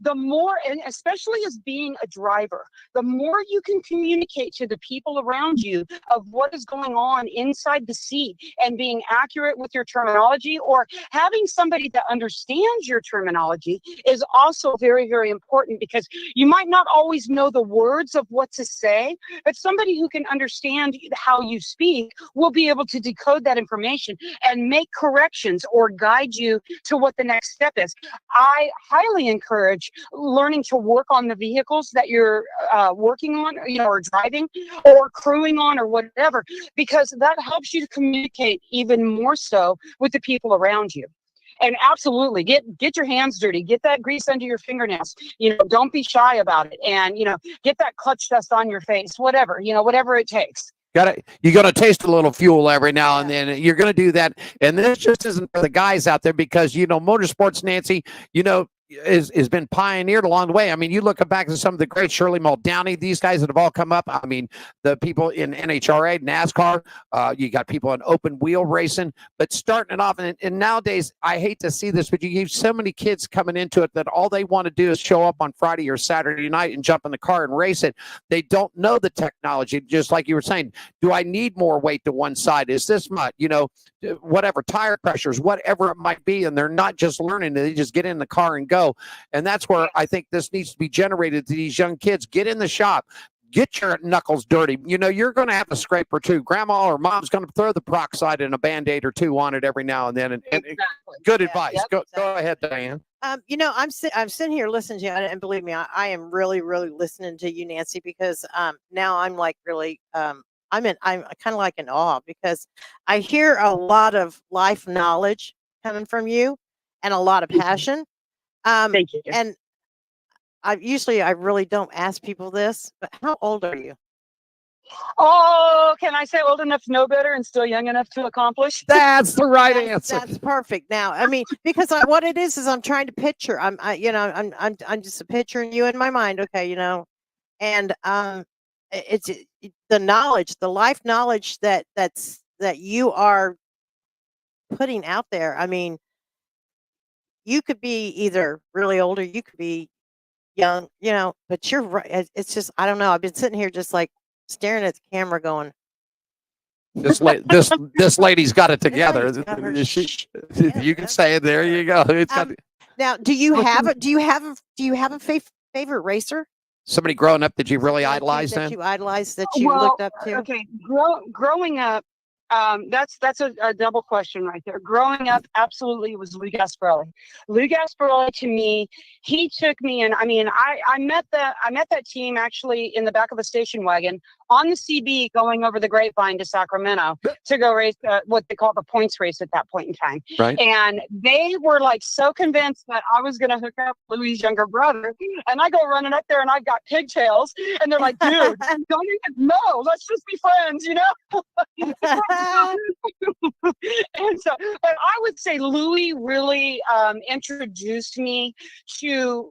the more, and especially as being a driver, the more you can communicate to the people around you of what is going on inside the seat and being accurate with your terminology, or having somebody that understands your terminology is also very, very important, because you might not always know the words of what to say, but somebody who can understand how you speak will be able to decode that information and make corrections or guide you to what the next step is. I highly encourage learning to work on the vehicles that you're working on, you know, or driving or crewing on or whatever, because that helps you to communicate even more so with the people around you. And absolutely get your hands dirty, get that grease under your fingernails, you know, don't be shy about it, and, you know, get that clutch dust on your face, whatever, you know, whatever it takes. You're going to taste a little fuel every now and then. You're going to do that. And this just isn't for the guys out there, because, you know, motorsports, Nancy, you know, has been pioneered along the way. I mean, you look back at some of the great Shirley Muldowney, these guys that have all come up. I mean, the people in NHRA, NASCAR, you got people in open wheel racing, but starting it off. And nowadays, I hate to see this, but you have so many kids coming into it that all they want to do is show up on Friday or Saturday night and jump in the car and race it. They don't know the technology. Just like you were saying, do I need more weight to one side? Is this much, you know, whatever, tire pressures, whatever it might be. And they're not just learning, they just get in the car and go. And that's where I think this needs to be generated to these young kids. Get in the shop, get your knuckles dirty. You know, you're going to have a scrape or two. Grandma or mom's going to throw the peroxide and a Band-Aid or two on it every now and then. And good advice. Go ahead, Diane. You know, I'm sitting here listening to you, and believe me, I am really, really listening to you, Nancy, because now I'm like really I'm kind of like in awe, because I hear a lot of life knowledge coming from you and a lot of passion. Thank you. And I really don't ask people this, but how old are you? Oh, can I say old enough to know better and still young enough to accomplish? That's the right answer. That's perfect. Now, I mean, because what it is I'm trying to picture. I'm just picturing you in my mind. Okay, you know, and it's the knowledge, the life knowledge that you are putting out there. I mean, you could be either really old or you could be young, but you're right. It's just, I don't know. I've been sitting here just like staring at the camera going, this lady's got it together. got her You can say it. There you go. It's got now, do you have a favorite racer? somebody growing up that you really That idolized that then? you idolized, that you looked up to? Okay, growing up, that's a double question right there. Growing up, absolutely, it was Lou Gasparelli. Lou Gasparelli, to me, he took me, and I mean, I met that team actually in the back of a station wagon on the CB going over the Grapevine to Sacramento to go race what they call the points race at that point in time. Right. And they were like so convinced that I was going to hook up Louis' younger brother, and I go running up there and I've got pigtails, and they're like, "Dude, don't even know. Let's just be friends," you know. And so, but I would say Louis really introduced me to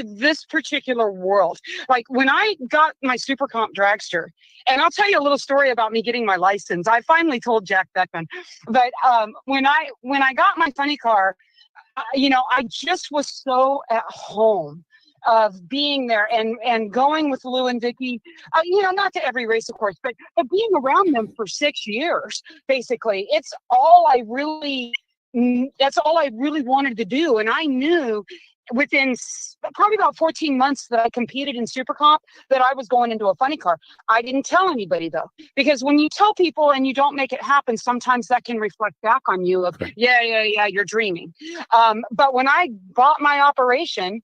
this particular world. Like when I got my Super Comp dragster, and I'll tell you a little story about me getting my license. I finally told Jack Beckman, but when I got my funny car, I just was so at home of being there and going with Lou and Vicky, not to every race, of course, but being around them for 6 years, basically, that's all I really wanted to do. And I knew within probably about 14 months that I competed in Super Comp that I was going into a funny car. I didn't tell anybody though, because when you tell people and you don't make it happen, sometimes that can reflect back on you of, yeah, you're dreaming. But when I bought my operation,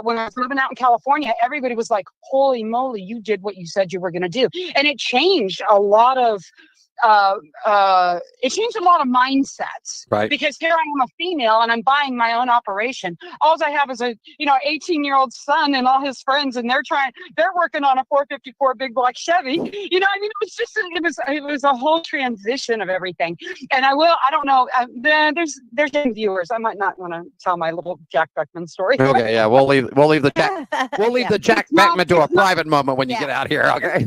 when I was living out in California, everybody was like, holy moly, you did what you said you were going to do. And it changed a lot of mindsets, right? Because here I am, a female, and I'm buying my own operation. All I have is a 18-year-old son and all his friends, and they're working on a 454 big black Chevy. It was a whole transition of everything. And I don't know. There's viewers. I might not want to tell my little Jack Beckman story. Okay, yeah, we'll leave the Jack Beckman to a private moment when you get out here. Okay.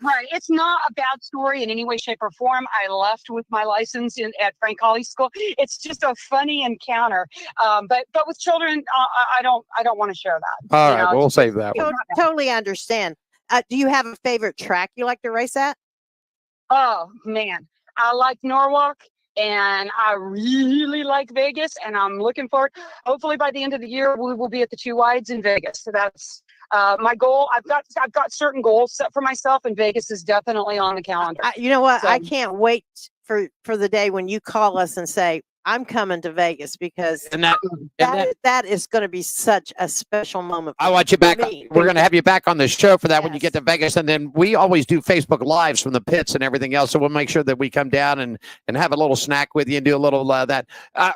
Right. It's not a bad story in any way, shape, or form. I left with my license at Frank Hawley's school. It's just a funny encounter. But with children, I don't want to share that. All right, we'll save that one. Totally understand. Do you have a favorite track you like to race at? Oh man, I like Norwalk. And I really like Vegas, and I'm looking forward. Hopefully, by the end of the year, we will be at the 2 wides in Vegas. So that's my goal. I've got certain goals set for myself, and Vegas is definitely on the calendar. You know what? So, I can't wait for the day when you call us and say, I'm coming to Vegas, because that is going to be such a special moment. I want you back. We're going to have you back on the show for that when you get to Vegas. And then we always do Facebook Lives from the pits and everything else. So we'll make sure that we come down and have a little snack with you and do a little that.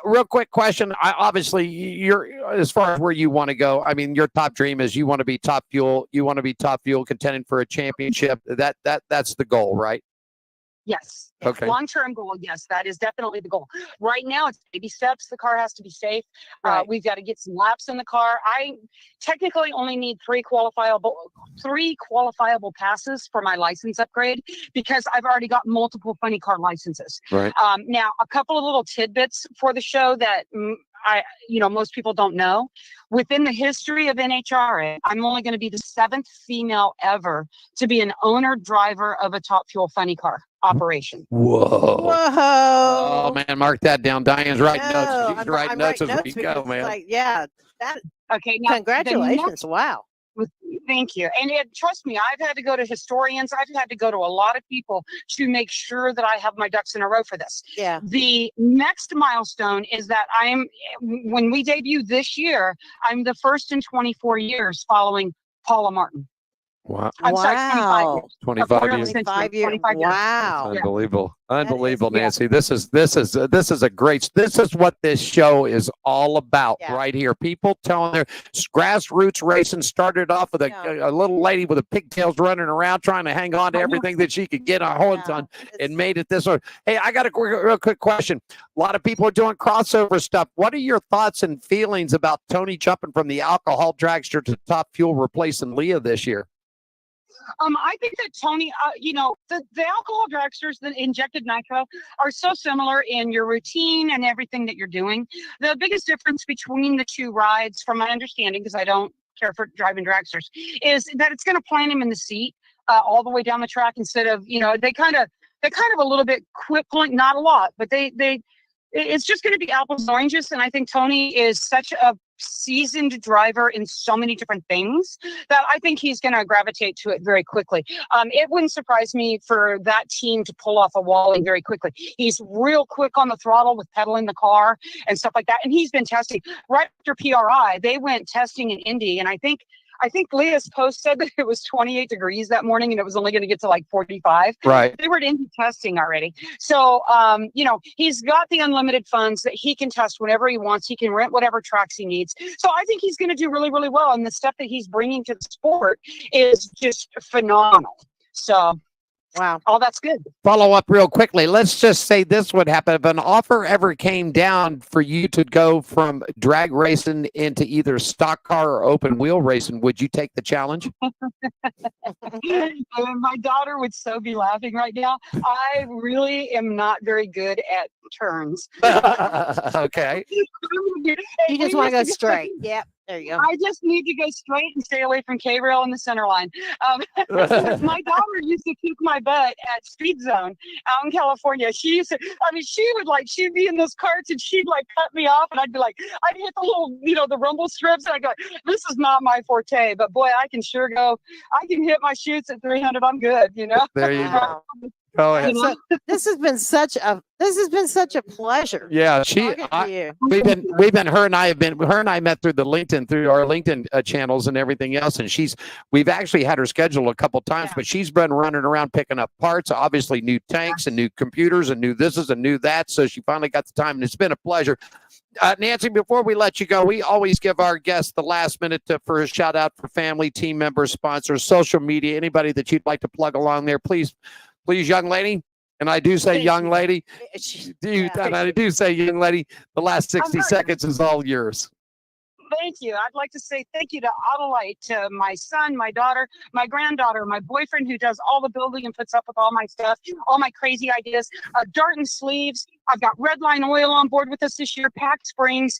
Real quick question. Obviously, you're, as far as where you want to go, I mean, your top dream is you want to be top fuel. You want to be top fuel contending for a championship. That's the goal, right? Yes. Okay. Long-term goal. Yes, that is definitely the goal. Right now, it's baby steps. The car has to be safe. Right. We've got to get some laps in the car. I technically only need three qualifiable passes for my license upgrade, because I've already got multiple funny car licenses. Right. Now, a couple of little tidbits for the show that most people don't know. Within the history of NHRA, I'm only going to be the 7th female ever to be an owner driver of a Top Fuel funny car operation. Whoa. Oh man, mark that down. Diane's writing notes. She's writing notes as we go, man. Okay. Now, congratulations. Wow. Thank you. And trust me, I've had to go to historians. I've had to go to a lot of people to make sure that I have my ducks in a row for this. Yeah. The next milestone is that when we debut this year, I'm the first in 24 years following Paula Martin. Wow. I'm sorry, 25 years. 25 years. Wow. Unbelievable. Unbelievable, Nancy. This is what this show is all about right here. People telling their grassroots racing started off with a little lady with a pigtails running around trying to hang on to everything that she could get a hold on and made it this way. Hey, I got a real quick question. A lot of people are doing crossover stuff. What are your thoughts and feelings about Tony jumping from the alcohol dragster to Top Fuel replacing Leah this year? I think that Tony, the alcohol dragsters, the injected nitro, are so similar in your routine and everything that you're doing. The biggest difference between the two rides, from my understanding, because I don't care for driving dragsters, is that it's going to plant him in the seat all the way down the track instead of, they kind of a little bit quick point, not a lot, but it's just going to be apples and oranges. And I think Tony is such a seasoned driver in so many different things that I think he's going to gravitate to it very quickly. It wouldn't surprise me for that team to pull off a Wally very quickly. He's real quick on the throttle with pedaling the car and stuff like that. And he's been testing right after PRI. They went testing in Indy, and I think Leah's post said that it was 28 degrees that morning and it was only going to get to like 45. Right. They were at Indy testing already. So, he's got the unlimited funds that he can test whenever he wants. He can rent whatever tracks he needs. So I think he's going to do really, really well. And the stuff that he's bringing to the sport is just phenomenal. So, wow. All that's good. Follow up real quickly. Let's just say this would happen. If an offer ever came down for you to go from drag racing into either stock car or open wheel racing, would you take the challenge? My daughter would so be laughing right now. I really am not very good at turns. Okay. You just want to go straight. Yep. There you go. I just need to go straight and stay away from K-Rail in the center line. My daughter used to kick my butt at Speed Zone out in California. She'd be in those carts and she'd like cut me off, and I'd hit the little, the rumble strips, and I'd go, this is not my forte, but boy, I can hit my chutes at 300. I'm good, There you go. Oh, yeah. So, this has been such a pleasure. Yeah, we've been her and I met through our LinkedIn channels and everything else, and we've actually had her scheduled a couple times, but she's been running around picking up parts, obviously new tanks and new computers and new this and new that, so she finally got the time, and it's been a pleasure. Nancy, before we let you go, we always give our guests the last minute for a shout out for family, team members, sponsors, social media, anybody that you'd like to plug along there. Please, young lady. And I do say young lady. And I do say young lady. The last 60 seconds is all yours. Thank you. I'd like to say thank you to Autolite, to my son, my daughter, my granddaughter, my boyfriend who does all the building and puts up with all my stuff, all my crazy ideas. Darton Sleeves. I've got Redline Oil on board with us this year. Packed Springs.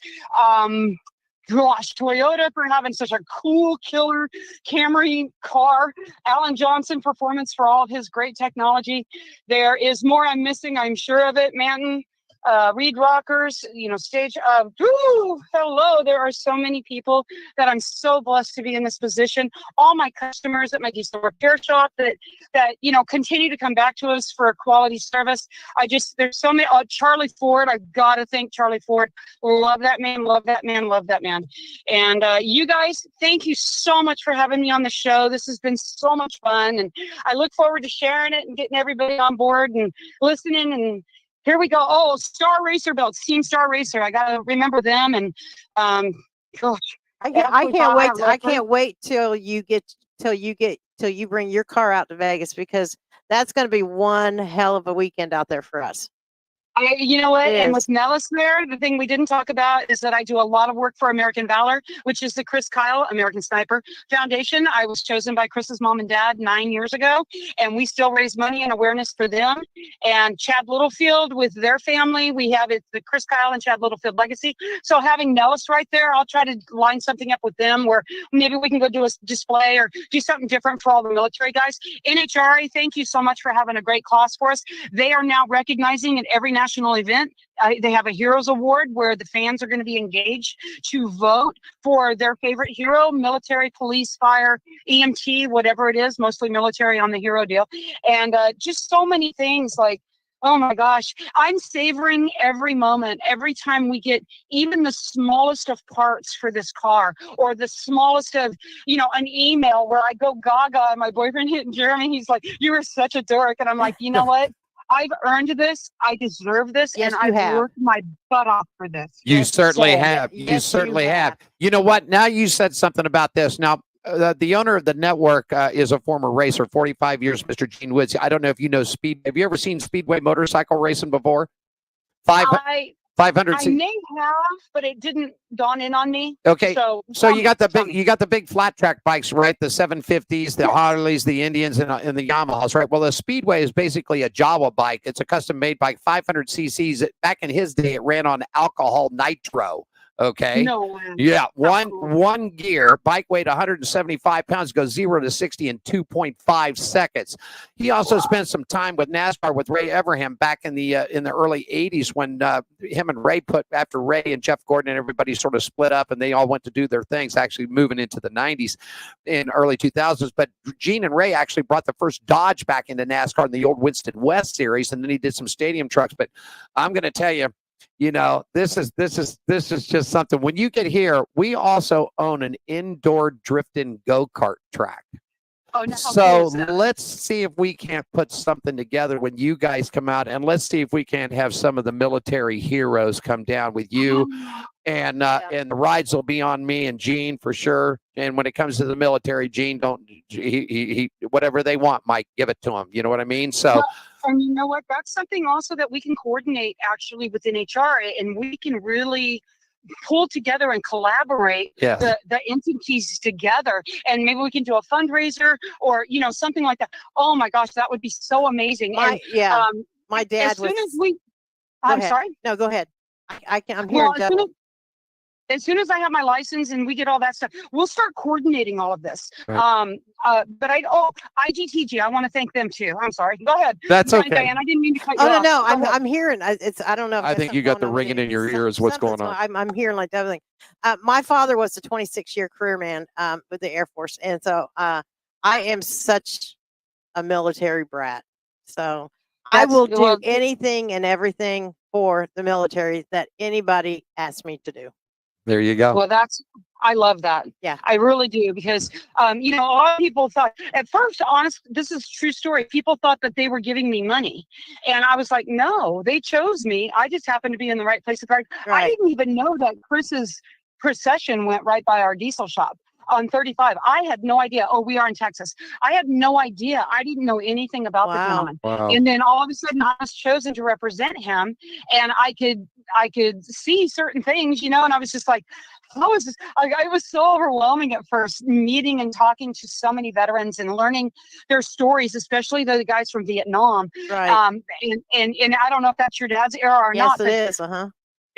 Toyota for having such a cool, killer Camry car. Alan Johnson Performance for all of his great technology. There is more I'm missing, I'm sure of it. Manton, Reed Rockers, stage of, hello. There are so many people that I'm so blessed to be in this position. All my customers at my diesel repair shop that continue to come back to us for a quality service. There's so many. Charlie Ford, I've got to thank Charlie Ford. Love that man, love that man, love that man. And you guys, thank you so much for having me on the show. This has been so much fun, and I look forward to sharing it and getting everybody on board and listening. And here we go. Oh, Star Racer belts, Team Star Racer. I gotta remember them. And gosh, I can't wait. I can't wait till you bring your car out to Vegas, because that's going to be one hell of a weekend out there for us. You know what? And with Nellis there, the thing we didn't talk about is that I do a lot of work for American Valor, which is the Chris Kyle American Sniper Foundation. I was chosen by Chris's mom and dad 9 years ago, and we still raise money and awareness for them. And Chad Littlefield with their family, we have the Chris Kyle and Chad Littlefield legacy. So having Nellis right there, I'll try to line something up with them where maybe we can go do a display or do something different for all the military guys. NHRA, thank you so much for having a great cause for us. They are now recognizing at every national event, they have a Heroes Award where the fans are going to be engaged to vote for their favorite hero, military, police, fire, EMT, whatever it is, mostly military on the hero deal. And just so many things like, oh my gosh, I'm savoring every moment, every time we get even the smallest of parts for this car, or the smallest of, an email where I go gaga and my boyfriend Jeremy, he's like, you are such a dork. And I'm like, you know what? I've earned this. I deserve this. Yes, and I've worked my butt off for this. You certainly have. You certainly have. You know what? Now you said something about this. Now, the owner of the network is a former racer, 45 years, Mr. Gene Woods. I don't know if you know Speed. Have you ever seen Speedway motorcycle racing before? 500. I may have, but it didn't dawn in on me. Okay. So you got the big flat track bikes, right? The 750s, the Harleys, the Indians, and the Yamahas, right? Well, the Speedway is basically a Jawa bike. It's a custom made bike, 500 cc's. Back in his day, it ran on alcohol nitro. Okay. No way. Yeah. One gear, bike weighed 175 pounds, goes 0 to 60 in 2.5 seconds. He also spent some time with NASCAR with Ray Everham back in the early 80s when him and Ray after Ray and Jeff Gordon and everybody sort of split up and they all went to do their things, actually moving into the 90s and early 2000s. But Gene and Ray actually brought the first Dodge back into NASCAR in the old Winston West series, and then he did some stadium trucks. But I'm going to tell you, this is just something. When you get here, we also own an indoor drifting go-kart track. Oh, no, so let's see if we can't put something together when you guys come out, and let's see if we can't have some of the military heroes come down with you. And the rides will be on me and Gene for sure. And when it comes to the military, Gene he whatever they want, Mike, give it to them. You know what I mean? So. And you know what? That's something also that we can coordinate actually with NHRA, and we can really pull together and collaborate the entities together, and maybe we can do a fundraiser or something like that. Oh my gosh, that would be so amazing. My dad as soon was. As we, I'm sorry. No, go ahead. I'm here. As soon as I have my license and we get all that stuff, we'll start coordinating all of this. Right. But IGTG, I want to thank them too. I'm sorry. Go ahead. That's okay. Diane, I didn't mean to cut you off. No. I'm hearing. I don't know. If I think you got the ringing in your ears. What's going on? I'm hearing like everything. My father was a 26-year career man with the Air Force, and so I am such a military brat. So I will do anything and everything for the military that anybody asks me to do. There you go. Well, I love that. Yeah, I really do, because, a lot of people thought at first, this is a true story. People thought that they were giving me money, and I was like, no, they chose me. I just happened to be in the right place at the right. I didn't even know that Chris's procession went right by our diesel shop on 35. I had no idea. Oh, we are in Texas. I had no idea. I didn't know anything about the gentleman. Wow. And then all of a sudden I was chosen to represent him, and I could see certain things, and I was just like, how is this? It was so overwhelming at first, meeting and talking to so many veterans and learning their stories, especially the guys from Vietnam. Right. And I don't know if that's your dad's era or not. Yes, it is. Uh-huh.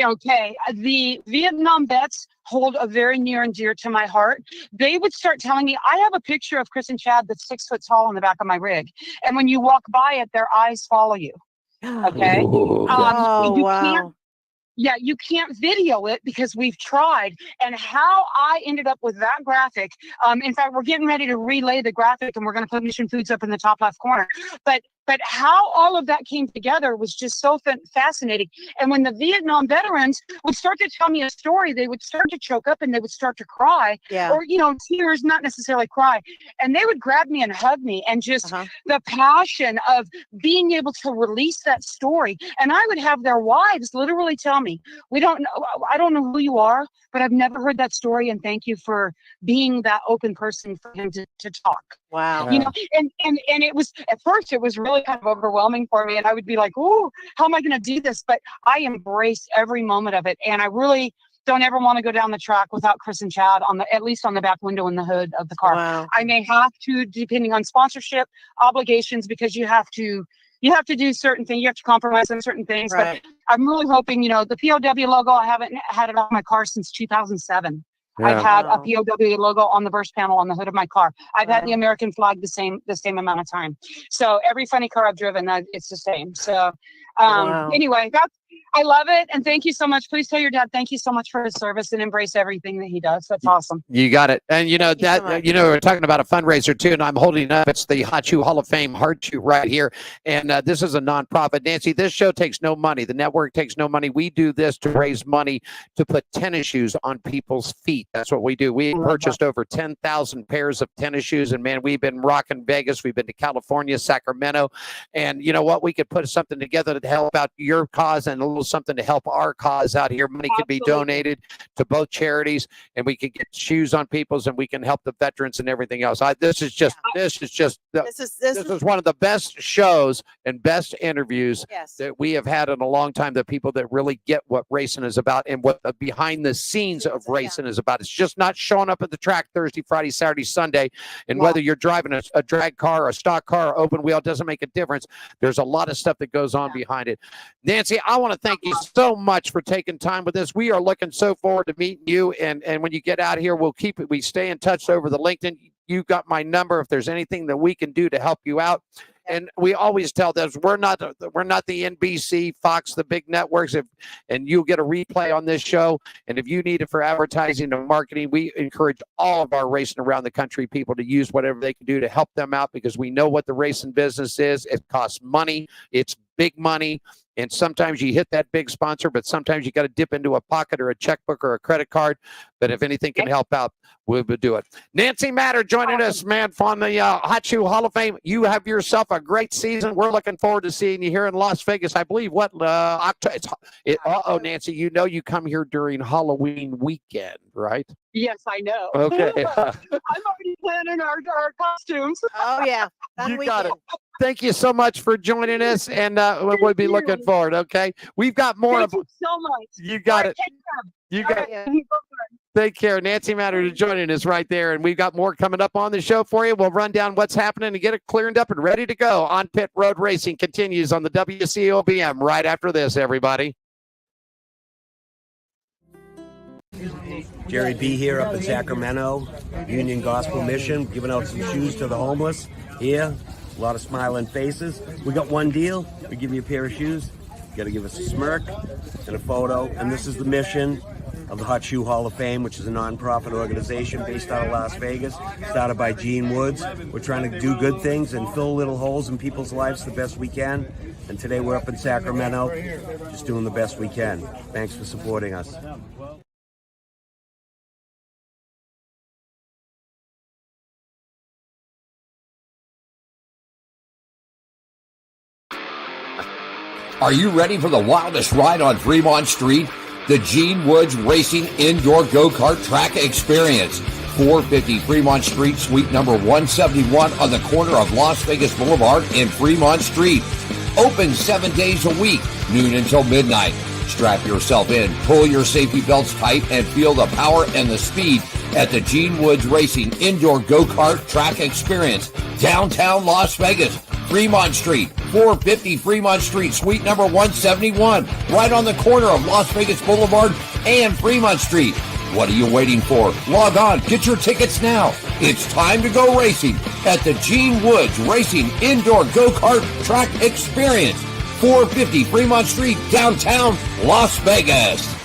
Okay. The Vietnam vets hold a very near and dear to my heart. They would start telling me, I have a picture of Chris and Chad that's 6 foot tall on the back of my rig. And when you walk by it, their eyes follow you. Okay. Wow. You can't video it because we've tried. And how I ended up with that graphic. In fact, we're getting ready to relay the graphic, and we're going to put Mission Foods up in the top left corner. But how all of that came together was just so fascinating. And when the Vietnam veterans would start to tell me a story, they would start to choke up and they would start to cry, or, tears, not necessarily cry. And they would grab me and hug me, and just the passion of being able to release that story. And I would have their wives literally tell me, I don't know who you are, but I've never heard that story. And thank you for being that open person for him to talk. Wow. And it was, at first, it was really kind of overwhelming for me. And I would be like, oh, how am I going to do this? But I embraced every moment of it. And I really don't ever want to go down the track without Chris and Chad at least on the back window in the hood of the car. Wow. I may have to, depending on sponsorship obligations, because you have to do certain things. You have to compromise on certain things. Right. But I'm really hoping, the POW logo, I haven't had it on my car since 2007. Yeah. I've had a POW logo on the burst panel on the hood of my car. I've had the American flag the same amount of time. So every funny car I've driven, it's the same. So anyway, I love it. And thank you so much. Please tell your dad thank you so much for his service, and embrace everything that he does. That's awesome. You got it. And we're talking about a fundraiser too, and I'm holding up. It's the Hot Shoe Hall of Fame Heart Shoe right here. And this is a nonprofit. Nancy, this show takes no money. The network takes no money. We do this to raise money to put tennis shoes on people's feet. That's what we do. We purchased over 10,000 pairs of tennis shoes, and man, we've been rocking Vegas. We've been to California, Sacramento, and you know what? We could put something together to help out your cause and a little something to help our cause out here. Money can be donated to both charities, and we can get shoes on people's, and we can help the veterans and everything else. This is one of the best shows and best interviews that we have had in a long time. The people that really get what racing is about and what the behind the scenes of racing is about. It's just not showing up at the track Thursday, Friday, Saturday, Sunday, and whether you're driving a drag car, a stock car, or open wheel, it doesn't make a difference. There's a lot of stuff that goes on behind it. Nancy, I want to thank you so much for taking time with us. We are looking so forward to meeting you, and when you get out here, we stay in touch over the LinkedIn. You got my number if there's anything that we can do to help you out. And we always tell those we're not the NBC, Fox, the big networks. And you'll get a replay on this show. And if you need it for advertising and marketing, we encourage all of our racing around the country people to use whatever they can do to help them out, because we know what the racing business is. It costs money. It's big money. And sometimes you hit that big sponsor, but sometimes you got to dip into a pocket or a checkbook or a credit card. But if anything can help out, we will do it. Nancy Matter joining us, man, from the Hot Shoe Hall of Fame. You have yourself a great season. We're looking forward to seeing you here in Las Vegas. I believe October. Nancy, you know you come here during Halloween weekend, right? Yes, I know. Okay. I'm already planning our costumes. Oh, yeah. You got it. Thank you so much for joining us, and we'll be looking forward, okay? We've got more Thank you so much. You got it. You got it. Take care. Nancy Matter joining us right there, and we've got more coming up on the show for you. We'll run down what's happening and get it cleared up and ready to go. On Pit Road Racing continues on the WCOBM right after this, everybody. Jerry B here up in Sacramento, Union Gospel Mission, giving out some shoes to the homeless here. A lot of smiling faces. We got one deal. We give you a pair of shoes. You got to give us a smirk and a photo. And this is the mission of the Hot Shoe Hall of Fame, which is a non-profit organization based out of Las Vegas, started by Gene Woods. We're trying to do good things and fill little holes in people's lives the best we can. And today we're up in Sacramento, just doing the best we can. Thanks for supporting us. Are you ready for the wildest ride on Fremont Street? The Gene Woods Racing Indoor Go-Kart Track Experience. 450 Fremont Street, suite number 171 on the corner of Las Vegas Boulevard and Fremont Street. Open 7 days a week, noon until midnight. Strap yourself in, pull your safety belts tight, and feel the power and the speed at the Gene Woods Racing Indoor Go-Kart Track Experience. Downtown Las Vegas, Fremont Street, 450 Fremont Street, suite number 171, right on the corner of Las Vegas Boulevard and Fremont Street. What are you waiting for? Log on, get your tickets now. It's time to go racing at the Gene Woods Racing Indoor Go-Kart Track Experience, 450 Fremont Street, downtown Las Vegas.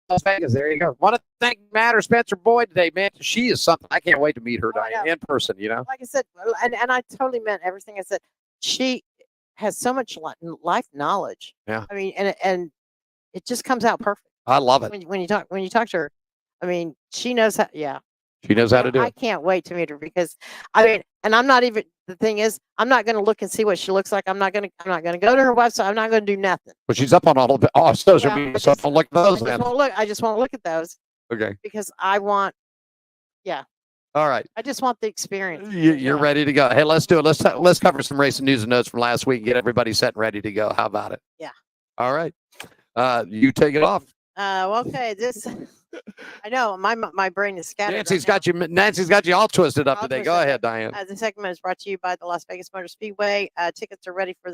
Las Vegas, there you go. Want to thank Matter Spencer Boyd today, man. She is something. I can't wait to meet her, Diane, in person, you know. Like I said, and I totally meant everything I said. She has so much life knowledge. Yeah. I mean, and it just comes out perfect. I love it. When you talk to her, I mean, she knows how. Yeah. She knows how to do it. I can't wait to meet her, because I mean, and I'm not even. The thing is, I'm not going to look and see what she looks like. I'm not going to go to her website. I'm not going to do nothing. But she's up on all social media, so I'll look at those. I just want to look at those. Okay. Because I want. Yeah. All right. I just want the experience. You're ready to go. Hey, let's do it. Let's cover some racing news and notes from last week and get everybody set and ready to go. How about it? Yeah. All right. You take it off. Okay. This. I know my brain is scattered. Nancy's got you all twisted up today. Go ahead, Diane. The segment is brought to you by the Las Vegas Motor Speedway. Tickets are ready for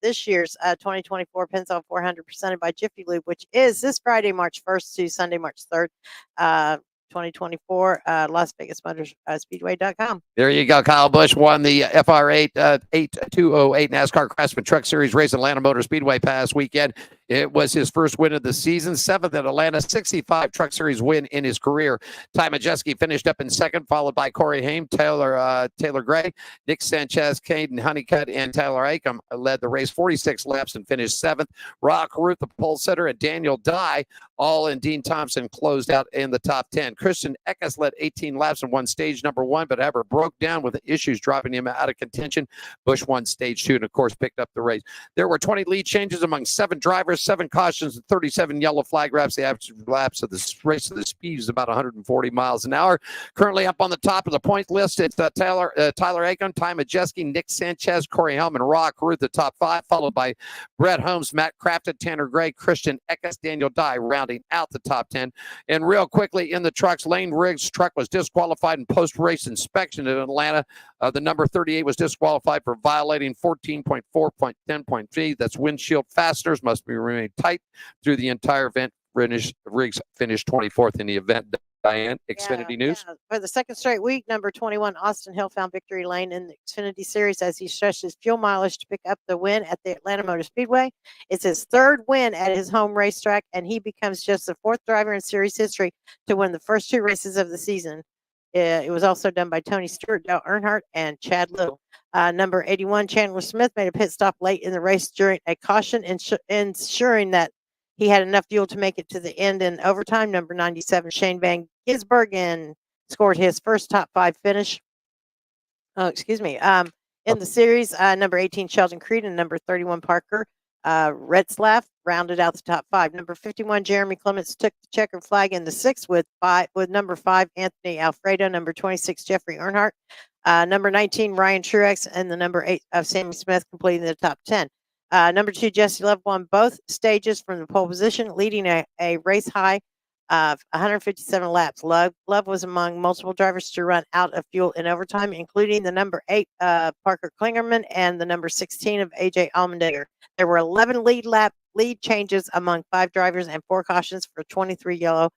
this year's 2024 Pennzoil 400 presented by Jiffy Lube, which is this Friday, March 1st to Sunday, March 3rd. 2024 Las Vegas Motor Speedway.com. There you go. Kyle Busch won the FR8 8208 NASCAR Craftsman Truck Series race at Atlanta Motor Speedway past weekend. It was his first win of the season, 7th at Atlanta, 65 Truck Series win in his career. Ty Majeski finished up in second, followed by Corey Haim, Taylor Gray, Nick Sanchez, Caden Honeycutt, and Tyler Acom led the race 46 laps and finished 7th. Rock Ruth, the pole sitter, and Daniel Dye, all and Dean Thompson closed out in the top 10. Christian Eckes led 18 laps and won stage number 1, but ever broke down with issues dropping him out of contention. Bush won stage 2 and, of course, picked up the race. There were 20 lead changes among 7 drivers, 7 cautions, and 37 yellow flag wraps. The average laps of the race of the speed is about 140 miles an hour. Currently up on the top of the point list, it's Tyler Acom, Ty Majeski, Nick Sanchez, Corey Helm, and Rock Ruth, the top 5, followed by Brett Holmes, Matt Crafton, Tanner Gray, Christian Eckes, Daniel Dye, rounding out the top 10. And real quickly in the trucks, Lane Riggs' truck was disqualified in post-race inspection in Atlanta. The number 38 was disqualified for violating 14.4.10.3. That's windshield fasteners must be remain tight through the entire event. Riggs finished 24th in the event. Diane, Xfinity News. Yeah. For the second straight week, number 21, Austin Hill found victory lane in the Xfinity Series as he stretched his fuel mileage to pick up the win at the Atlanta Motor Speedway. It's his 3rd win at his home racetrack, and he becomes just the 4th driver in series history to win the first 2 races of the season. It was also done by Tony Stewart, Dale Earnhardt, and Chad Little. Number 81, Chandler Smith, made a pit stop late in the race during a caution, ensuring that he had enough fuel to make it to the end in overtime. Number 97, Shane Van Gisbergen, scored his first top 5 finish. In the series. Number 18, Sheldon Creed, and number 31, Parker Retzlaff rounded out the top 5. Number 51, Jeremy Clements took the checkered flag in the 6th with number 5, Anthony Alfredo. Number 26, Jeffrey Earnhardt. Number 19, Ryan Truex, and the number 8 of Sammy Smith completing the top 10. Number 2, Jesse Love won both stages from the pole position, leading a race high of 157 laps. Love was among multiple drivers to run out of fuel in overtime, including the number 8, Parker Klingerman, and the number 16 of AJ Allmendinger. There were 11 lead changes among 5 drivers and 4 cautions for 23 yellow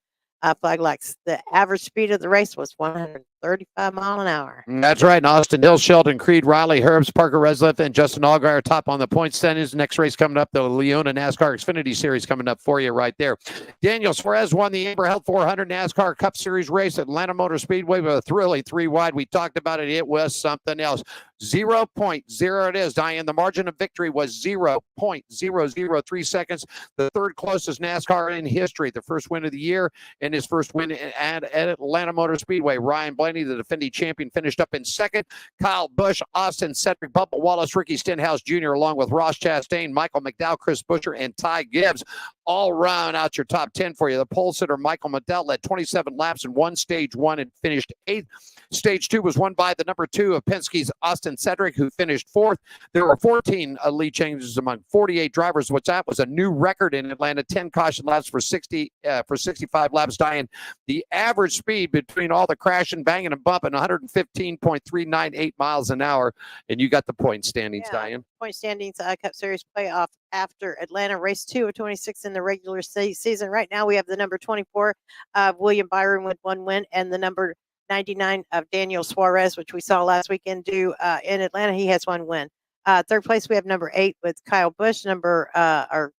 flag lights. The average speed of the race was 135 miles an hour. That's right. And Austin Hill, Sheldon Creed, Riley Herbst, Parker Retzlaff, and Justin Allgaier top on the point standings. Next race coming up, the Leona NASCAR Xfinity Series coming up for you right there. Daniel Suarez won the Amber Health 400 NASCAR Cup Series race at Atlanta Motor Speedway with a thrilling 3 wide. We talked about it. It was something else. 0.0 it is, Diane. The margin of victory was 0.003 seconds. The 3rd closest NASCAR in history. The first win of the year and his first win at Atlanta Motor Speedway. Ryan Blaney, the defending champion, finished up in 2nd. Kyle Busch, Austin Cedric, Bubba Wallace, Ricky Stenhouse Jr., along with Ross Chastain, Michael McDowell, Chris Buescher, and Ty Gibbs all round out your top 10 for you. The pole sitter, Michael McDowell, led 27 laps and won stage 1 and finished 8th. Stage 2 was won by the number 2 of Penske's Austin Cedric, who finished 4th. There were 14 lead changes among 48 drivers, which that was a new record in Atlanta. 10 caution laps for 65 laps. Diane, the average speed between all the crashing, banging, and bumping, 115.398 miles an hour. And you got the point standings, Diane. Point standings, Cup Series playoff after Atlanta, race 2 of 26 in the regular season. Right now, we have the number 24 of William Byron with 1 win, and the number 99 of Daniel Suarez, which we saw last weekend do in Atlanta. He has 1 win. 3rd place, we have number 8 with Kyle Busch. Our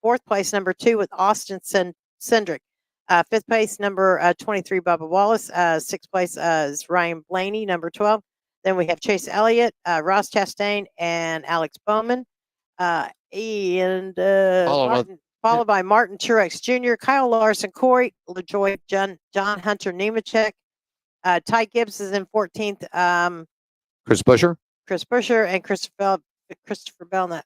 4th place, number 2 with Austin Cedric. 5th place, number 23, Bubba Wallace. 6th place is Ryan Blaney, number 12. Then we have Chase Elliott, Ross Chastain, and Alex Bowman. Followed by Martin Truex Jr., Kyle Larson, Corey LaJoie, John Hunter Nemechek. Ty Gibbs is in 14th. Chris Buescher, and Christopher Bell.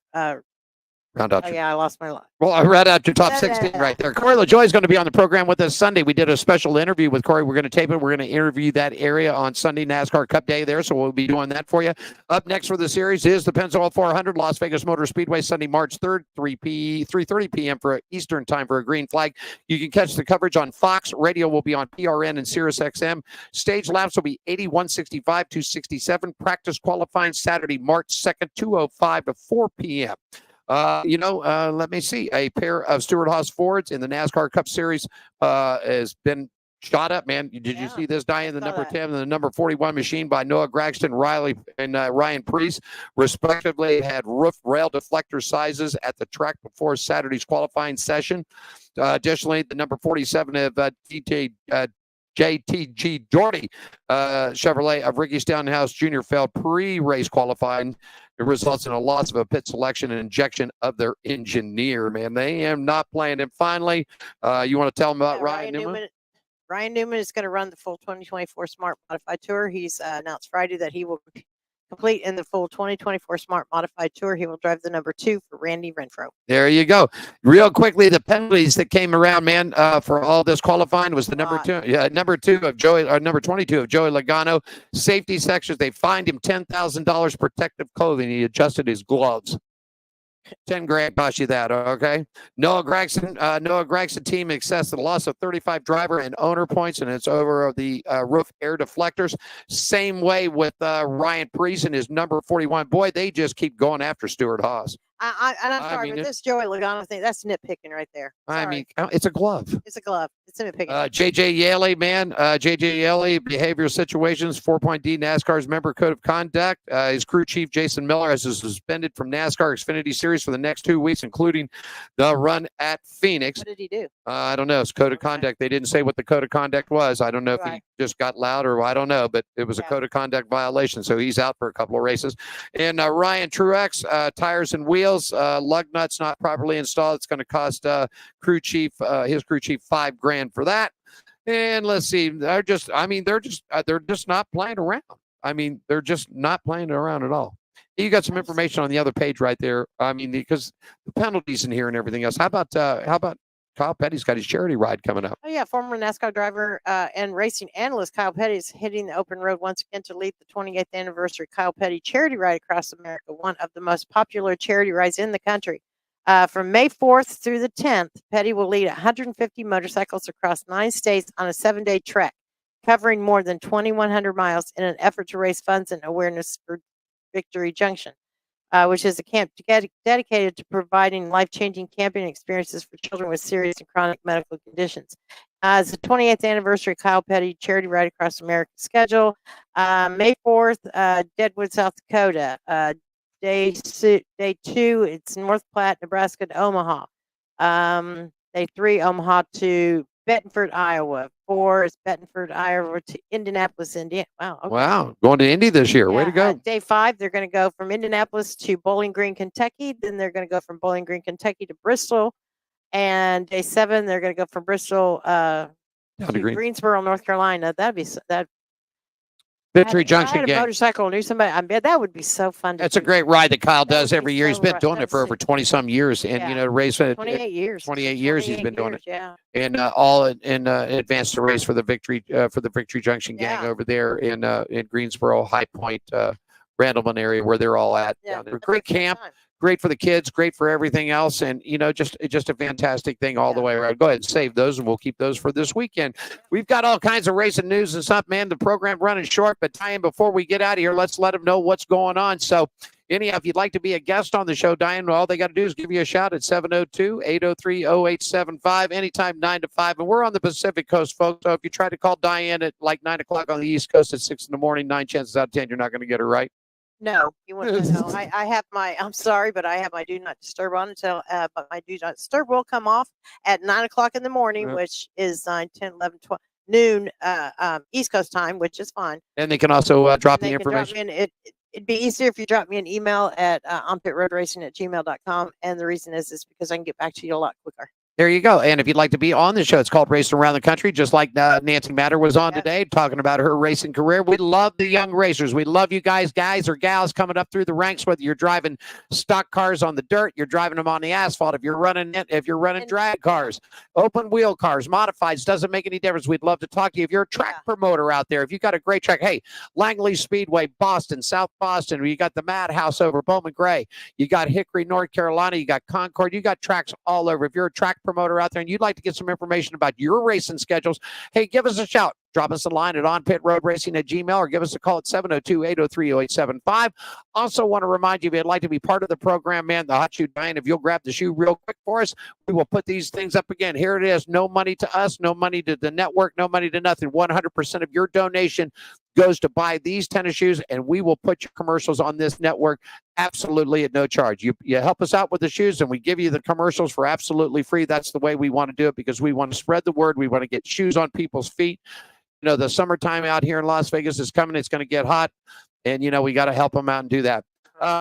Round out. I lost my line. Well, I read out your top 16 right there. Corey LaJoie is going to be on the program with us Sunday. We did a special interview with Corey. We're going to tape it. We're going to interview that area on Sunday, NASCAR Cup Day there, so we'll be doing that for you. Up next for the series is the Pennzoil 400, Las Vegas Motor Speedway, Sunday, March 3rd, 3:30 p.m. for Eastern time for a green flag. You can catch the coverage on Fox. Radio will be on PRN and Sirius XM. Stage laps will be 80, 165, 267. Practice qualifying Saturday, March 2nd, 2:05 to 4 p.m. Let me see. A pair of Stewart-Haas Fords in the NASCAR Cup Series has been shot up, man. Did you see this, Diane? The number 10 and the number 41 machine by Noah Gragston, Riley, and Ryan Priest, respectively, had roof rail deflector sizes at the track before Saturday's qualifying session. Additionally, the number 47 of JTG Doherty Chevrolet of Ricky Stonehouse Jr. failed pre-race qualifying. It results in a loss of a pit selection and injection of their engineer. Man, they am not playing. And finally, you want to tell them about Ryan Newman? Ryan Newman is going to run the full 2024 Smart Modified Tour. He's announced Friday that he will complete in the full 2024 Smart Modified Tour. He will drive the number 2 for Randy Renfro. There you go. Real quickly, the penalties that came around, man, for all this qualifying was the number 22 of Joey Logano. Safety sections, they fined him $10,000 protective clothing. He adjusted his gloves. 10 grand cost you that, okay? Noah Gregson team accessed the loss of 35 driver and owner points, and it's over the roof air deflectors. Same way with Ryan Priest and his number 41. Boy, they just keep going after Stuart Haas. I'm sorry, but this Joey Logano thing, that's nitpicking right there. Sorry. I mean, it's a glove. It's a glove. It's nitpicking. JJ Yaley, man. JJ Yaley, behavioral situations, 4.D NASCAR's member code of conduct. His crew chief, Jason Miller, has suspended from NASCAR Xfinity Series for the next 2 weeks, including the run at Phoenix. What did he do? I don't know. It's code of conduct. They didn't say what the code of conduct was. I don't know if he just got loud or I don't know, but it was a code of conduct violation. So he's out for a couple of races. And Ryan Truex, tires and wheels, lug nuts not properly installed. It's going to cost his crew chief $5 grand for that. And let's see, they're just not playing around. I mean, they're just not playing around at all. You got some information on the other page right there. I mean, because the penalties in here and everything else. How about Kyle Petty's got his charity ride coming up? Oh yeah, former NASCAR driver and racing analyst Kyle Petty is hitting the open road once again to lead the 28th anniversary Kyle Petty charity ride across America, one of the most popular charity rides in the country. From May 4th through the 10th, Petty will lead 150 motorcycles across 9 states on a 7-day trek, covering more than 2,100 miles in an effort to raise funds and awareness for Victory Junction, which is a camp dedicated to providing life-changing camping experiences for children with serious and chronic medical conditions. As the 28th anniversary Kyle Petty charity ride across America schedule, May 4th, Deadwood, South Dakota. Day 2, it's North Platte, Nebraska to Omaha. Day 3, Omaha to Bettenford, Iowa. 4 is Bettenford, Iowa to Indianapolis, Indiana. Wow. Okay. Wow. Going to Indy this year. Way to go. Day 5, they're going to go from Indianapolis to Bowling Green, Kentucky. Then they're going to go from Bowling Green, Kentucky to Bristol. And day 7, they're going to go from Bristol to Greensboro, North Carolina. That'd be that. Victory Junction I had a gang. motorcycle, knew somebody. I bet that would be so fun. That's a great ride that Kyle does every year. He's been doing it for over 20-some years, and race 28 years. 28 years he's been doing it. Yeah. And all in advance to race for the Victory Junction gang over there in Greensboro, High Point, Randleman area where they're all at. Yeah, they're a great camp. Great for the kids, great for everything else, and just a fantastic thing all the way around. Go ahead and save those, and we'll keep those for this weekend. We've got all kinds of racing news and stuff, man. The program running short, but Diane, before we get out of here, let's let them know what's going on. So, anyhow, if you'd like to be a guest on the show, Diane, all they got to do is give you a shout at 702-803-0875, anytime 9 to 5, and we're on the Pacific Coast, folks. So if you try to call Diane at like 9 o'clock on the East Coast at 6 in the morning, 9 chances out of 10 you're not going to get her right. No, you want to know. I have I'm sorry, but I have my do not disturb on until, but my do not disturb will come off at 9 o'clock in the morning, which is 9, 10, 11, 12, noon, East Coast time, which is fine. And they can also drop the information. It'd be easier if you drop me an email at onpitroadracing@gmail.com. And the reason is because I can get back to you a lot quicker. There you go. And if you'd like to be on the show, it's called Racing Around the Country, just like Nancy Matter was on today, talking about her racing career. We love the young racers. We love you guys or gals coming up through the ranks, whether you're driving stock cars on the dirt, you're driving them on the asphalt, if you're running drag cars, open wheel cars, modifieds, doesn't make any difference. We'd love to talk to you. If you're a track promoter out there, if you got a great track, hey, Langley Speedway, Boston, South Boston, you got the Madhouse over Bowman Gray, you got Hickory, North Carolina, you got Concord, you got tracks all over. If you're a track promoter out there and you'd like to get some information about your racing schedules, hey, give us a shout. Drop us a line at onpitroadracing@gmail or give us a call at 702-803-0875. Also want to remind you, if you'd like to be part of the program, man, the hot shoe Diane, if you'll grab the shoe real quick for us, we will put these things up again. Here it is. No money to us, no money to the network, no money to nothing. 100% of your donation goes to buy these tennis shoes, and we will put your commercials on this network absolutely at no charge. You help us out with the shoes, and we give you the commercials for absolutely free. That's the way we want to do it because we want to spread the word. We want to get shoes on people's feet. You know, the summertime out here in Las Vegas is coming. It's going to get hot, and, you know, we got to help them out and do that.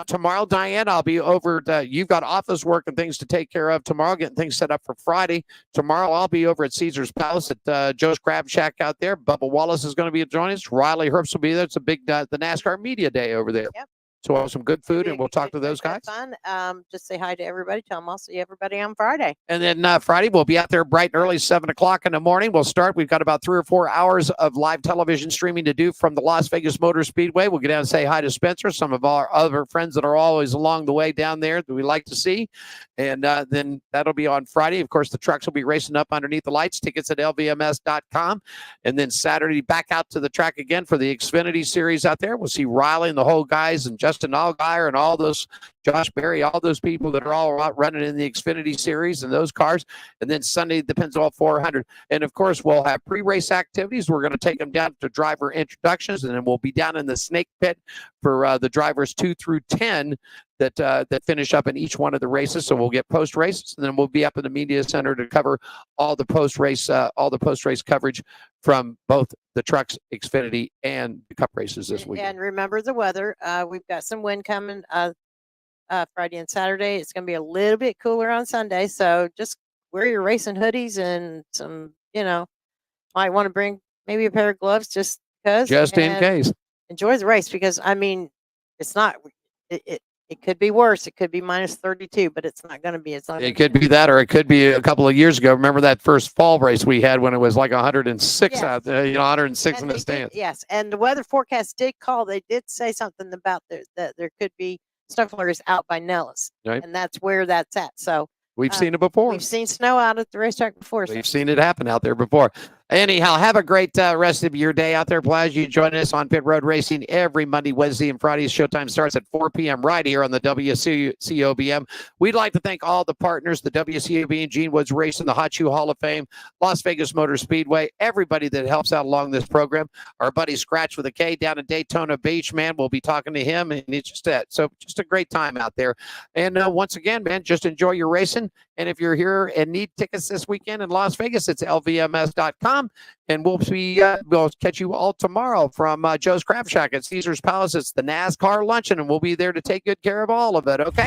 Tomorrow, Diane, I'll be over. You've got office work and things to take care of tomorrow, getting things set up for Friday. Tomorrow, I'll be over at Caesar's Palace at Joe's Crab Shack out there. Bubba Wallace is going to be joining us. Riley Herbst will be there. It's a big the NASCAR Media Day over there. Yep. So we'll have some good food, and we'll talk to those guys. Fun. Just say hi to everybody. Tell them I'll see everybody on Friday. And then Friday, we'll be out there bright and early, 7 o'clock in the morning. We'll start. We've got about 3 or 4 hours of live television streaming to do from the Las Vegas Motor Speedway. We'll get down and say hi to Spencer, some of our other friends that are always along the way down there that we like to see. And then that'll be on Friday. Of course, the trucks will be racing up underneath the lights. Tickets at lvms.com. And then Saturday, back out to the track again for the Xfinity Series out there. We'll see Riley and the whole guys and Justin Allgaier and all those, Josh Berry, all those people that are all out running in the Xfinity Series and those cars. And then Sunday, the Pennzoil 400. And, of course, we'll have pre-race activities. We're going to take them down to driver introductions, and then we'll be down in the snake pit for the drivers 2 through 10 that finish up in each one of the races. So we'll get post-races, and then we'll be up in the media center to cover all the post-race coverage from both the trucks, Xfinity, and the Cup races this weekend. And remember the weather. We've got some wind coming Friday and Saturday. It's going to be a little bit cooler on Sunday, so just wear your racing hoodies and some, might want to bring maybe a pair of gloves just because. Just in case. Enjoy the race because, it's not it could be worse. It could be minus 32, but it's not going to be. It could be that, or it could be a couple of years ago. Remember that first fall race we had when it was like 106 out there, 106 in the stands. Yes, and the weather forecast did call. They did say something about that there could be snow flurries out by Nellis, right. And that's where that's at. So we've seen it before. We've seen snow out at the racetrack before. We've seen it happen out there before. Anyhow, have a great rest of your day out there. Pleasure you joining us on Pit Road Racing every Monday, Wednesday, and Friday. Showtime starts at 4 p.m. right here on the WCOBM. We'd like to thank all the partners, the WCOB, Gene Woods Racing, the Hot Shoe Hall of Fame, Las Vegas Motor Speedway, everybody that helps out along this program. Our buddy Scratch with a K down in Daytona Beach, man, we'll be talking to him, and it's just that. So just a great time out there. And once again, man, just enjoy your racing. And if you're here and need tickets this weekend in Las Vegas, it's lvms.com. And we'll catch you all tomorrow from Joe's Crab Shack at Caesar's Palace. It's the NASCAR luncheon, and we'll be there to take good care of all of it, okay?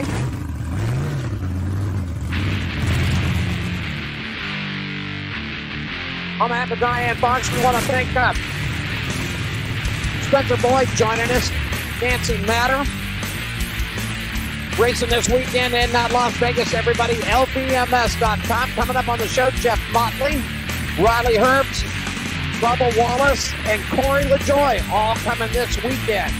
On behalf of Diane Fox, we want to thank Spencer Boyd joining us, Nancy Matter, racing this weekend in Las Vegas, everybody. LVMS.com. Coming up on the show, Jeff Motley, Riley Herbst, Bubba Wallace, and Corey LaJoy, all coming this weekend.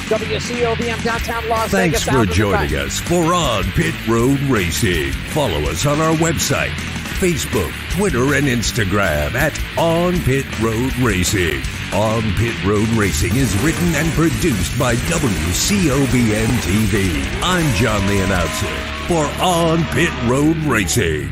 WCOBM downtown Las Vegas. Thanks for joining us for On Pit Road Racing. Follow us on our website, Facebook, Twitter, and Instagram at On Pit Road Racing. On Pit Road Racing is written and produced by WCOBM TV. I'm John the Announcer for On Pit Road Racing.